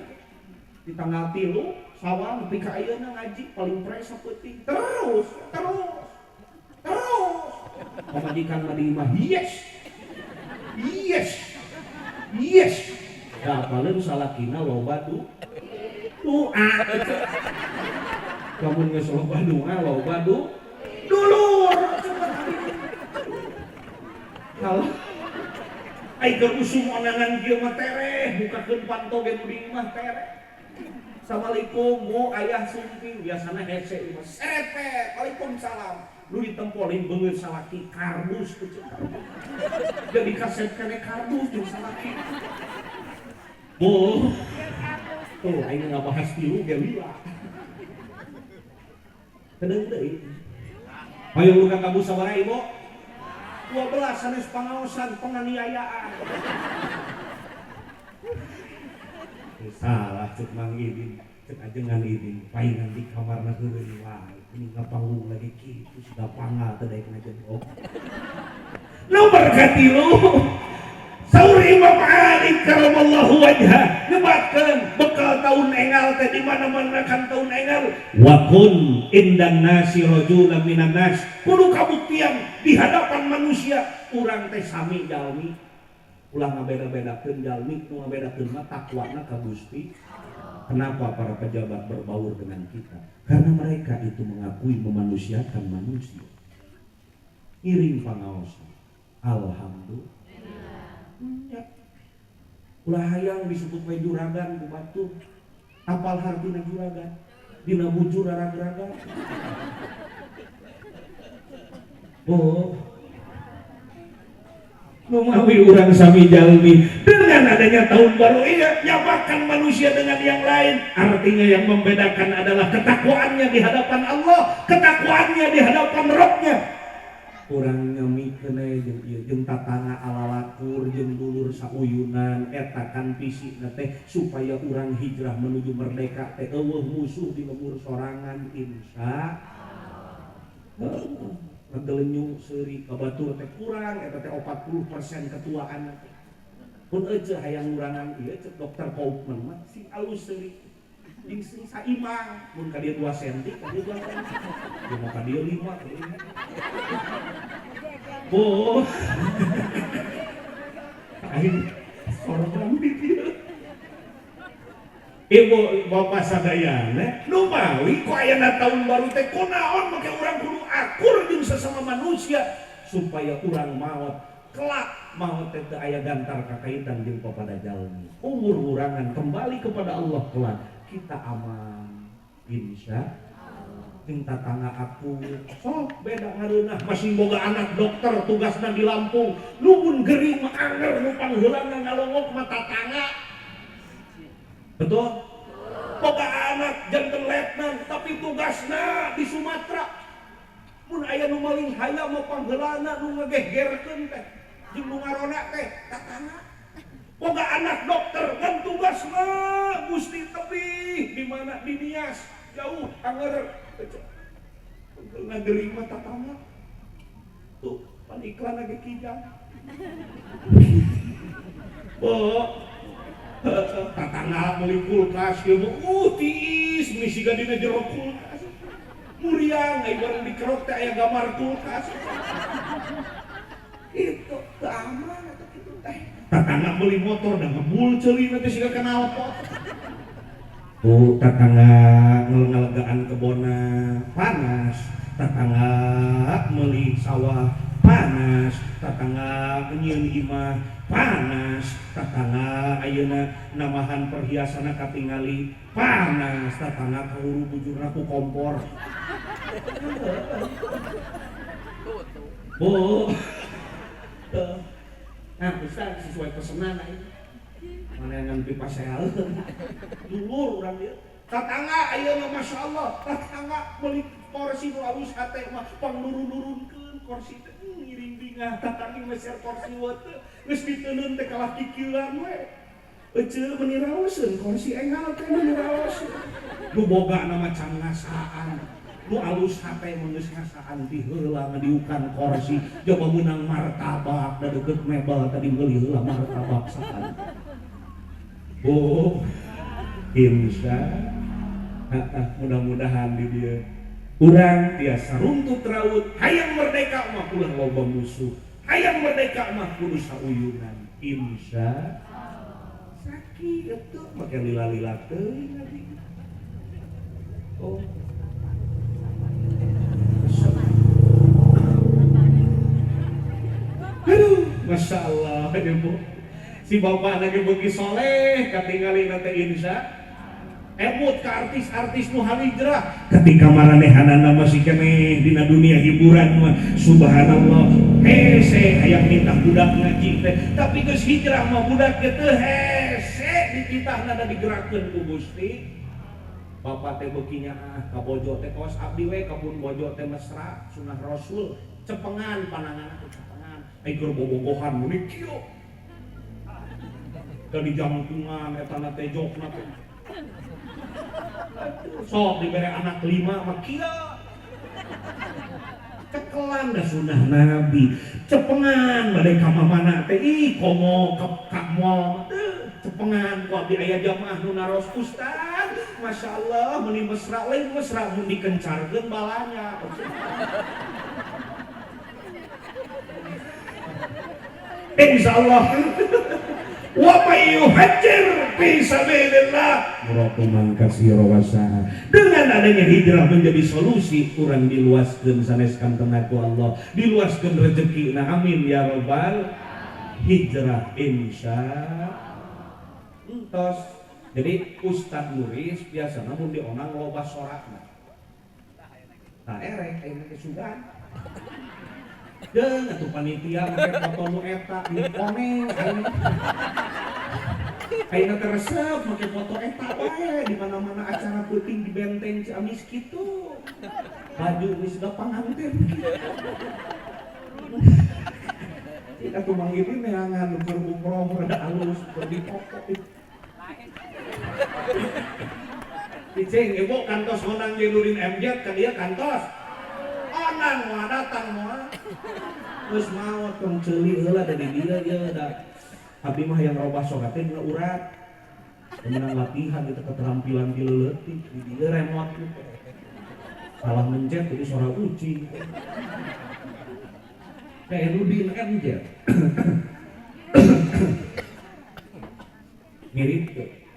di tanggal 3 sawal pika ayeuna ngaji paling pres saeutik terus pamajikan mah mah yes da paling salakina loba doa kamu geus loba doa loba dulur kalau ai keur usum onangan kieu mah tereh bukakeun panto ge nu di imah tereh. Assalamualaikum mu ayah sumping biasana hese mah serepet waalaikumsalam lu ditempolin beungeut salaki kardus ku ceuk jadi kaset kene kardus jeung salaki tuh aing ngabahas tilu ge lila kedeung deui hayang lu ka kamu sabaraha ibu 12 sanes pangaosan penganiayaan salah cek Mang Idin cek ajengan Idin paingan di kamarna heureun wae ini ngapanggung lagi kitu sudah pangal teh daek ngajen oh nomor katilu saur Imam Ali karamallahu wajha nyebatkeun bekal taun engal teh di mana-mana kan taun engal wa kun indan nasi rajulan minan nas kudu kabuktian di hadapan manusia urang teh sami jalmi ulah ngabeda-bedakeun jalmi nu ngabedakeun mah takwana ka Gusti. Kenapa para pejabat berbaur dengan kita? Karena mereka itu mengakui memanusiakan manusia. Iring pangaosan. Alhamdulillah. Ya. Ulah hayang disebut we juragan ku batur. Apal hartina juragan? Dina bujur arag-aragan. Oh. Numawi urang sami jalmi dengan adanya tahun baru ini nyabakan manusia dengan yang lain, artinya yang membedakan adalah ketakwaannya di hadapan Allah, ketakwaannya di hadapan Rabb-nya. Urang nyamikeun jeung tatana alalakur jeung dulur sauyunan eta kan pisikna teh supaya urang hijrah menuju merdeka teh eueuh musuh di lembur sorangan insya Allah. Ngegelenyung seuri kabatur teh kurang eta teh 40% ketuaan pun eueuh hayang ngurangan ieu cek dokter Kaufman mah si alus seuri jeung sing saimang mun ka dieu 2 cm ka dieu 2 cm mun ka dieu 5 ka dieu oh aing sorong di dieu ibu bapak sadayana numawi ku ayana taun baru teh kunaon make urang kudu akur jeung sesama manusia supaya urang maot kelak maot teh teu aya gantar kakaitan jeung papada jalmi umur urangan kembali kepada Allah kelak kita aman insya jeung tatangga aku sok beda ngareunah masih boga anak dokter tugasna di Lampung numun gering mah anger nu pangheulana ngalongok mah tatangga. Betul? Boga anak janten letnan tapi tugasna di Sumatera. Mun aya nu maling hayam mau pangheulana nu ngagehgerkeun teh jeung nu ngarona teh tatangga. Boga anak dokter kan tugasna Gusti tebih di mana di Nias jauh anger ngagering mah tatangga. Tuh pan iklan lagi kijang Oh, tatangga meuli kulkas kieu tiis misiga dina jero kulkas. Muriang ai bareng dikerok teh aya gambar kulkas. Itu teu aman eta kitu teh. Tatangga meuli motor da ngebul ceulina teh siga knalpot. Oh, tatangga ngelegaan kebona panas, tatangga meuli sawah panas, tatangga nyieun imah panas, tatangga ayeuna namahan perhiasana katingali panas, tatangga kahuru bujurna ku kompor. Oh. Nah, Ustaz sesuai pesanan aing. Mana yang pipa sealeun. Dulur urang ieu. Tatangga ayeuna masyaallah, tatangga meuli kursi nu alus hate mah pangnurun-nurunkeun kursi teh ngiring bingah tatangga meser kursi we teh geus diteunun teh kalah kikieulan we. Eceul meuni raoseun kursi engal teh meuni raoseun. Nu boga na macam ngasaan. Nu alus hate mah geus ngasaan ti heula ngadiukan kursi coba meunang martabak da deukeut mebel tadi meuli heula martabak saan. Oh, insya mudah-mudahan di dia urang tiasa runtut raut hayang merdeka mah ulah loba musuh hayang merdeka mah kudu sauyunan insya sakit itu make lila-lila teuing lagi. Oh, aduh, masya Allah, ibu si bapak lagi beuki soleh katingali nanti insya emut ke artis-artis nu hijrah ketika maranehanana masih keneh dina dunia hiburan mah subhanallah hese hayang minta budak ngaji teh tapi geus hijrah mah budak teh hese dititahna da digerakkeun ku Gusti. Bapak teh beuki nyaah ka bojo teh kaos abdi we ka pun bojo teh mesra sunah rasul cepengan pananganna teh cepengan ai keur bobogohan muni kieu di jangkungan etana teh jokna teh sok dibere anak 5 mah kieu cekelan da sunah nabi cepengan bade ka mamana teh ih komo ka mall cepengan ku abdi aya jamaah nu naros ustaz masyaallah meni mesra lain mesra mun dikencarkeun balanya. Insyaallah wa may yuhajjir fi sabilillah murakuman katsira wasa'a. Dengan adanya hijrah menjadi solusi urang diluaskeun sanes kanteuna ku Allah, diluaskeun rezekina amin ya rabbal hijrah insyaallah. Entos jadi Ustaz Nuris biasana mun dionang loba sorakna tah erek ayeuna teh sugan deung atuh panitia make foto nu eta di koneng ayeuna teh resep make foto eta wae di mana-mana acara peuting di Benteng Ciamis kitu baju geus da panganten kita tuh manggilin neangan keur umroh rada alus keur dipoto Icing ibu kantos menang ngilurin MJ ke dia kantos onang mah datang mah geus maot tong ceuli heula dari dia ye da abdi mah yang robah sogat teh urat menang latihan gitu keterampilan di leutik di dia remote gitu salah mencet jadi suara uci kayak Nudin MJ mirip tuh.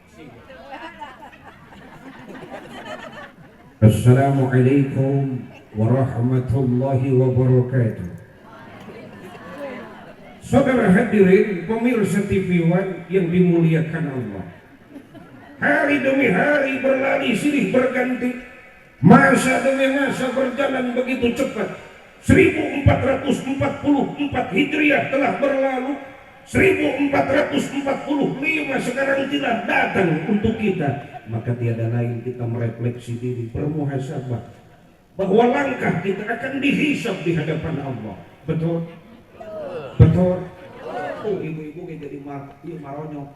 Assalamualaikum warahmatullahi wabarakatuh. Saudara hadirin pemirsa TV One yang dimuliakan Allah. Hari demi hari berlari silih berganti, masa demi masa berjalan begitu cepat. 1444 Hijriah telah berlalu, 1445 sekarang telah datang untuk kita. Maka tiada lain kita merefleksi diri, bermuhasabah bahwa langkah kita akan dihisab di hadapan Allah. Betul? Betul? Oh, ibu-ibu kayak jadi maronyok.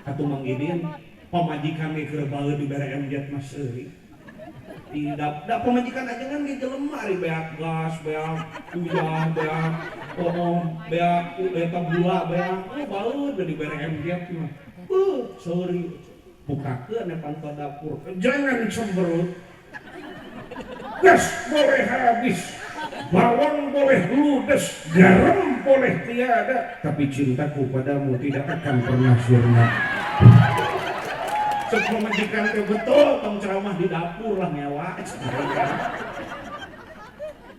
Atuh Mang Idin, pamajikan ke bae di bare MJ Mas Euri. Tidak pemajikan aja kan di jelema ari beak gas, beak uyah, beak beak eta gula, beak baeud dari bere MZ mah. Sorry. Bukakeun pantau dapur. Jangan cemberut. Gas boleh habis. Bawang boleh ludes, garam boleh tiada, tapi cintaku padamu tidak akan pernah sirna. Sebelum majikan ke betul, tong ceramah di dapur lah nyawa.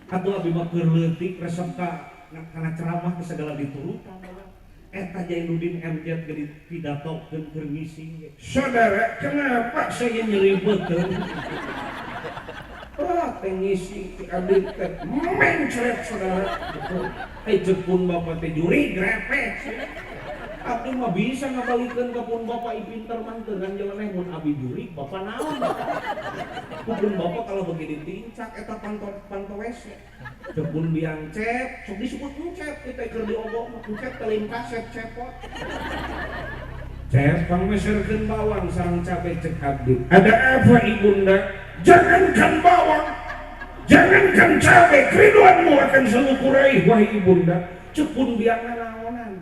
Atau abis mah keur leutik resep karena ceramah ke segala diturutan. Eta Jainuddin MZ ke pidato keur ngisi. Saudara, kenapa saya nyeribeutkeun? Ngisi abdi teh mencret saudara. Jepun bapak teh juri grepek. Abdi mah bisa ngabalikeun ka pun bapak pinter mah teu kan jalan mun abdi juri bapak naon. Pun bapak kalau begini tincak eta pantau wese. Jepun biang cep, sok disebut cep kita keur diobok mah cep teuing kaset cepot. Cep pangmeserkeun bawang sareng cabe cek abdi. Ada apa ibunda? Jangankan bawang, jangankan cabai, keriduanmu akan selalu kurai, wahai ibunda. Cepun biangna naonan.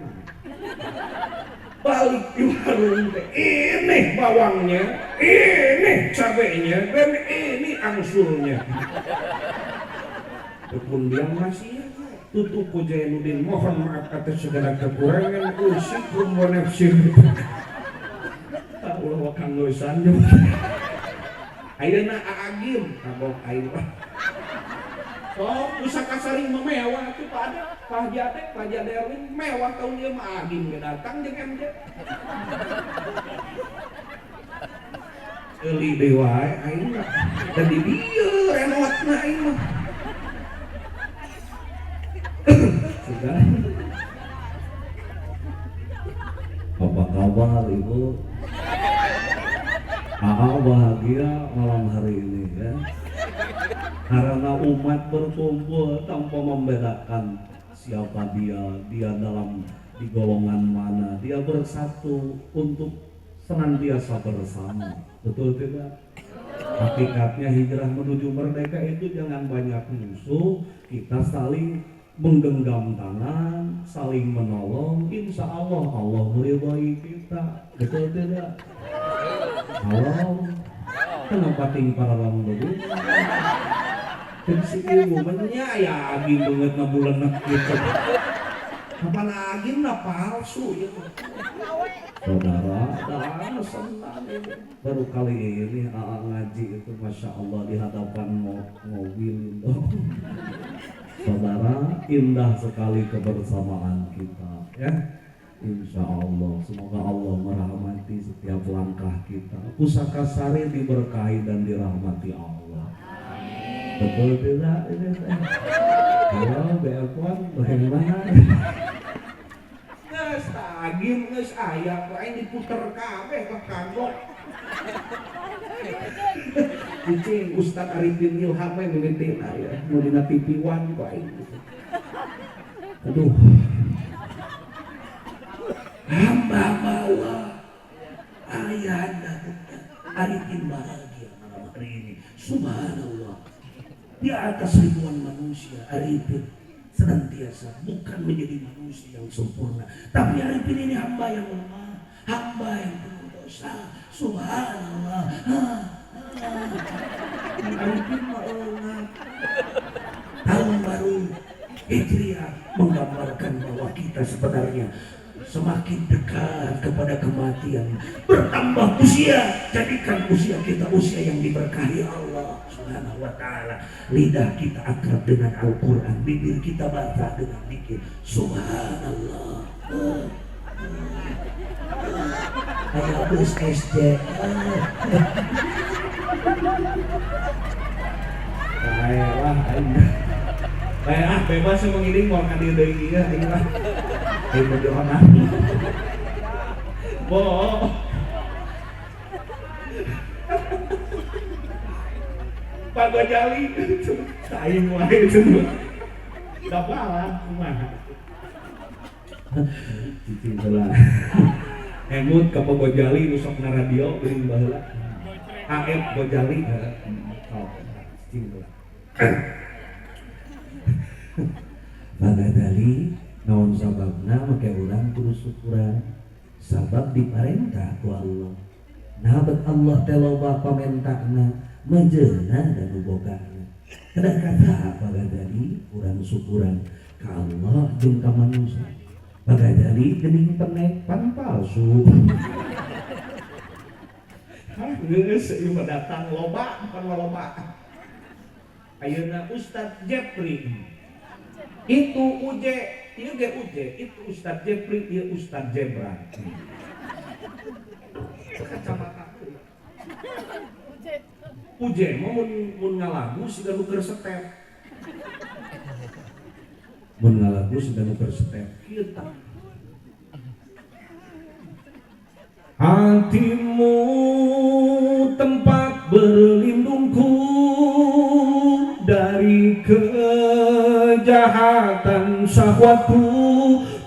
Balik di warung teh, ini bawangnya, ini cabainya, dan ini angsurnya. Cepun biang masih tutup ku Jainuddin, mohon maaf atas segala kekurangan, usikum wa nafsir. Allah wa kanggosan. Ayeuna aagim kabok ayeuna. Oh, pusaka saring memewah tuh pada Pak Erwin mewah tahun dia mah agim ge datang jeung MJ. Euli deui wae ayeuna. Tadi dieu renotna aing mah. Sudah. Apa kabar Ibu? Bahagia malam hari ini ya, karena umat berkumpul tanpa membedakan siapa dia dalam di golongan mana, dia bersatu untuk senantiasa bersama, betul tidak? Hakikatnya hijrah menuju merdeka itu jangan banyak musuh, kita saling menggenggam tangan, saling menolong, insya Allah Allah meridhai kita, betul tidak? Halo, kenapa tinggal orang begitu? Jadi si ibu mennya ya agim banget na bulan gitu. Apa lagi na palsu ya? Saudara, dah senang ini. Baru kali ini ngaji itu masya Allah di hadapan mobil itu. Saudara, indah sekali kebersamaan kita, ya. Insya Allah, semoga Allah merahmati setiap langkah kita. Pusaka sari diberkahi dan dirahmati Allah. Amin. Betul tidak ini? Kalau beelpon bagaimana? Nges agim nges ayam, lain diputer kabeh ke kagok. Cicing Ustaz Arifin Ilham yang ngetin ya, mau dina TV One kok ini. Aduh. Hamba Allah ayahanda Arifin bahagia malam hari ini. Subhanallah, di atas ribuan manusia Arifin senantiasa bukan menjadi manusia yang sempurna, tapi Arifin ini hamba yang lemah, hamba yang penuh dosa. Subhanallah. Arifin maulana tahun baru Hijriah menggambarkan bahwa kita sebenarnya semakin dekat kepada kematian, bertambah usia, jadikan usia kita usia yang diberkahi Allah Subhanahu wa ta'ala. Lidah kita akrab dengan Al-Quran, bibir kita basah dengan zikir Subhanallah. Kayak bus SD. Baiklah, bebas yang mengiring mau kan deui ieu aing mah. Aing mah orang. Bo. Pak Gojali aing wae itu. Da balah kumaha. Cicing heula. Emut ka Pak Gojali nu sok na radio geuning baheula. AF Gojali Bagadali naon sababna make urang kudu syukuran sabab diparentah ku Allah. Nah bet Allah teh loba pamentana mejeuna dan bogana. Kada kata bagadali urang syukuran ka Allah jeung ka manusia. Bagadali geuning penepan palsu. Geus ieu mah datang loba bukan loba. Ayeuna Ustaz Jepri itu uje, ieu ge uje, itu Ustaz Jepri, ieu Ustaz Jebran. Kacamata uje mah mun ngalagu siga nu keur setep. Mun ngalagu siga nu keur setep kieu tah. Hatimu tempat berlindungku dari kejahatan syahwatku.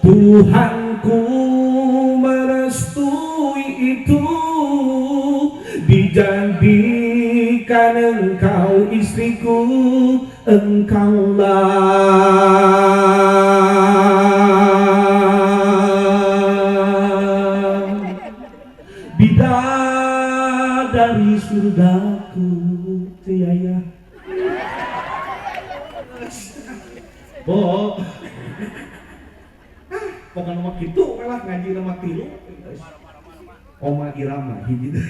Tuhanku merestui itu, dijadikan engkau istriku, engkaulah bidadari surgaku. Tiaya Bo pokoknya nama gitu lah ngaji nama tilu Oma Irama hiji deh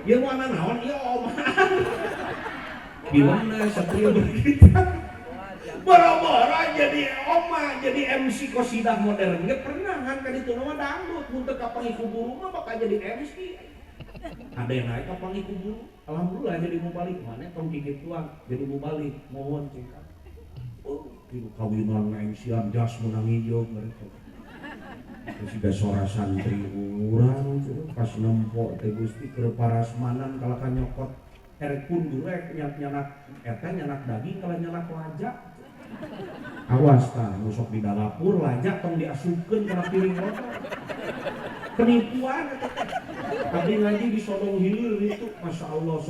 ya mana naon ya Oma bilangna satria berkita boro-boro jadi Oma jadi MC kosidah modern gak pernah kan kan itu nama dangdut muntah kapang iku buru mah bakal jadi MC ada yang naik kapang iku buru alhamdulillah jadi mubalik mana tong gigit tuang jadi mubalik mohon cingkat ibu kawinan MC-an jas menang hijau mereka terus juga suara santri urang pas nempok teh Gusti keur parasmanan kalakan nyokot erek pundurek nyanak eta nyanak daging kala nyanak lajak awas tah ngusok di dapur lajak tong diasupkeun kana piring rokok penipuan eta tapi ngaji disodong hilir itu Masya Allah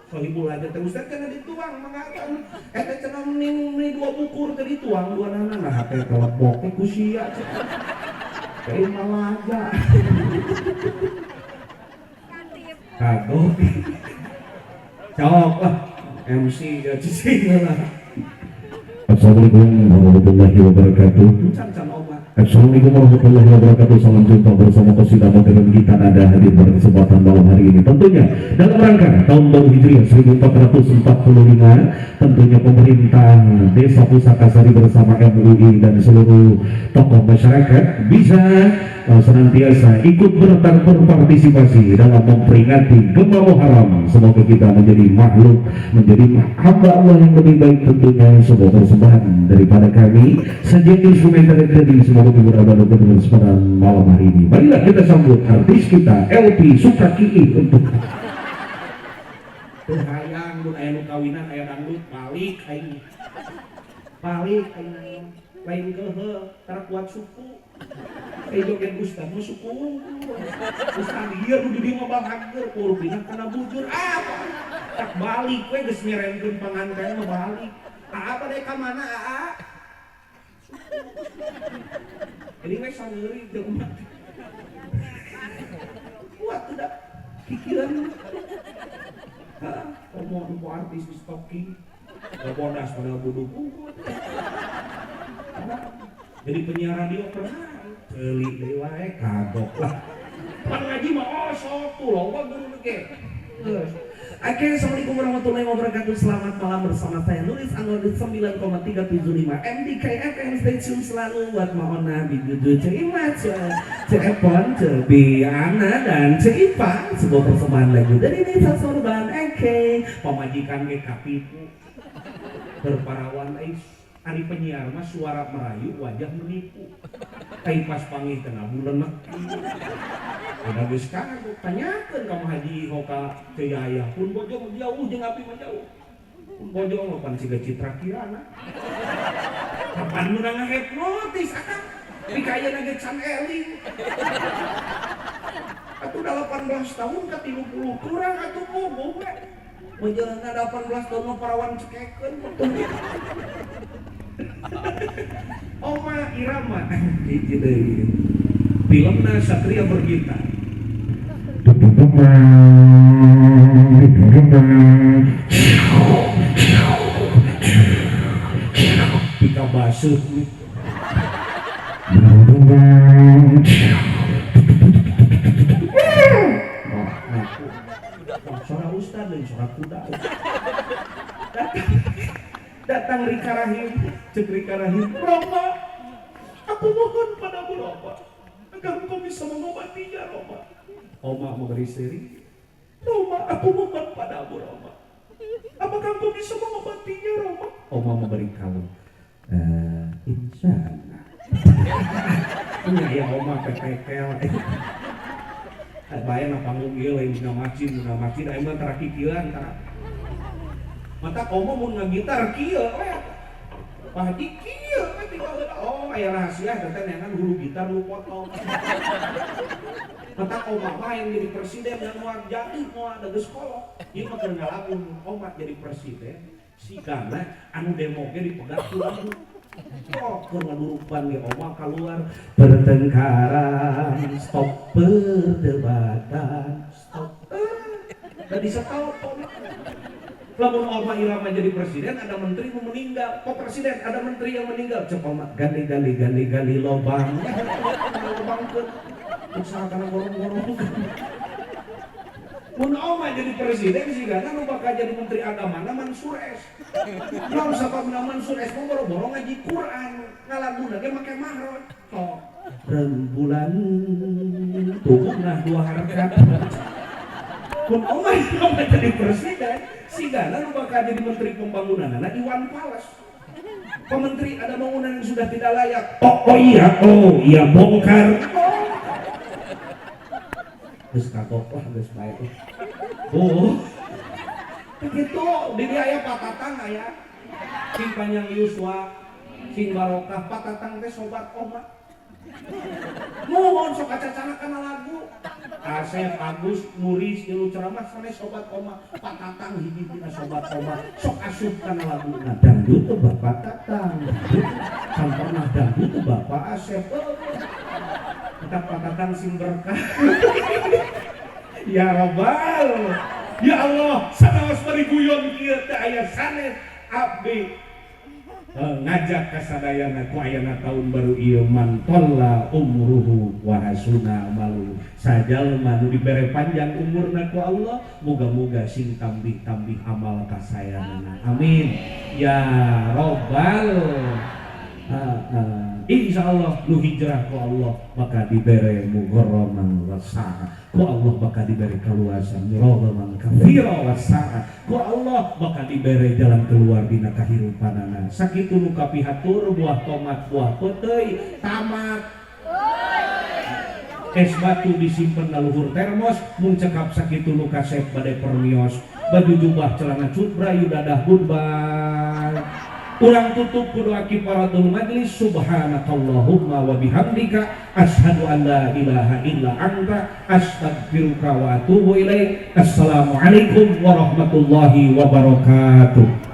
sohibul lajak teh Ustaz kana dituang mangatan eta cenah meni dua bukur teh dituang dua nana nah teh kelepok teh ku sia kayak malah aja kagok cok lah MC ya cicing lah. Assalamualaikum warahmatullahi wabarakatuh. Assalamualaikum warahmatullahi wabarakatuh. Salam jumpa bersama qasidah modern kita ada hadir pada kesempatan malam hari ini. Tentunya dalam rangka tahun baru Hijriah 1445, tentunya pemerintah Desa Pusaka Sari bersama MUI dan seluruh tokoh masyarakat bisa senantiasa ikut berpartisipasi dalam memperingati Gemar Muharram. Semoga kita menjadi makhluk, menjadi hamba Allah yang lebih baik. Tentunya sebuah persembahan daripada kami sajian instrumen tadi. Semoga berada dengan kesempatan malam hari ini. Marilah kita sambut artis kita LP Sukaki untuk hayang mun aya nu kawinan aya dangdut balik aing lain kehe tara kuat suku joget Ustaz mah suku Ustaz ieu nu di dieu mah bahager kurbina kana bujur tak balik we geus mirenkeun panganten mah balik apa deh ka mana ini we sangeuri jeung umat kuat udah pikiran mau artis di stocking bodas pada buduku jadi penyiar radio pernah celi deui wae kagok lah pan ngaji mah sok loba guru ge Oke, assalamualaikum warahmatullahi wabarakatuh. Selamat malam bersama saya Nulis Anggota 9,375 MDKFM Station selalu buat Maona Bidudu Ceimat Cepon Cebiana dan Ceipa. Sebuah persembahan lagu dari Desa Sorban Eke pemajikan Kapipu berparawan Ari penyiar mah suara merayu wajah menipu pas panggih kena bulan neki udah geus kagok tanyakeun ka Haji Hoka teu aya pun bojong jauh jeung api mah jauh pun bojong mah pan siga Citra Kirana kapan nu ngahipnotis akang dikaya na ge Chan Eling atuh 18 tahun ka 30 kurang atuh bobo we Menjelaskan 18 tahun parawan cekekeun. Oma Irama hiji deui. Filmna Satria Bergitar. Pika basuh. Suara ustad dan suara kuda. Datang Rika Rahim, cek Rika Rahim, Roma, aku mohon padamu Roma, agar engkau bisa mengobatinya Roma. Oma memberi seri, Roma, aku mohon padamu Roma, apakah engkau bisa mengobatinya Roma? Oma memberi kalung, insya Allah. Ini ya Oma kekekel. Bayang na panggung ieu lain dina masjid aya mah antara kikieuan antara. Mata komo mun ngagitar kieu we. Pahdi kieu we tinggal oh aya rahasia eta teh neangan hulu gitar lu potong. Mata komo mah yang jadi presiden dan moal jadi moal ada geus kolot. Ieu mah keur ngalamun Oma jadi presiden sigana anu demo ge dipegang ku lagu. Oh, kemenurupan ya Oma keluar pertengkaran, stop perdebatan, stop. Tadi setahun Oma. Lamun Oma Irama jadi presiden, ada menteri yang meninggal. Kok presiden ada menteri yang meninggal? Cek Oma gali lobang. Lobang ke. Usaha karena gorong-gorong. Mun Oma jadi presiden sih kan nu bakal jadi menteri agama Mansur S. Naon sababna Mansur S mah boro-boro ngaji Quran, ngalaguna ge make mahron. Oh, rembulan tubuhna dua harakat. Mun Oma jadi presiden, sih kan nu bakal jadi menteri pembangunanna Iwan Fals. Pementeri ada bangunan yang sudah tidak layak. Oh iya bongkar. Geus kagok lah geus bae. Begitu di aya patatang aya. Sing Panjang Yuswa, sing Barokah patatang teh sobat Oma. Mohon sok acacana kana lagu. Asep Agus Muris tilu ceramah sane sobat Oma. Patatang hiji-hijina sobat Oma. Sok asup kana lagu. Nah dangdut teh Bapak Tatang. Sampurna dangdut teh Bapak Asep. Kita patatang sing berkah. Ya Rabbal, ya Allah, sanaos pariguyon kieu teh aya sanes abdi ngajak ka sadayana ku ayana taun baru ieu man tolla umruhu wa hasuna amalu. Sajalma nu dibere panjang umurna ku Allah, moga-moga sing tambih-tambih amal kasayanana. Amin. Ya Rabbal. Insyaallah lu hijrah ku Allah maka diberi mugharraman wasa'a. Ku Allah maka diberi keluasan muradaman kafira wasa'a. Ku Allah maka diberi jalan keluar dina kahirupanana. Sakitu nu kapihatur buah tomat buah peuteuy tamat. Es batu disimpen na luhur termos mun cekap sakitu nu kasep bade permios. Baju jubah celana cutbra yudadah goodbye. Urang tutup kudoa kifaratul majlis. Subhanakallahumma wa bihamdika asyhadu an la ilaha illa anta astaghfiruka wa atubu ilaik. Assalamualaikum warahmatullahi wabarakatuh.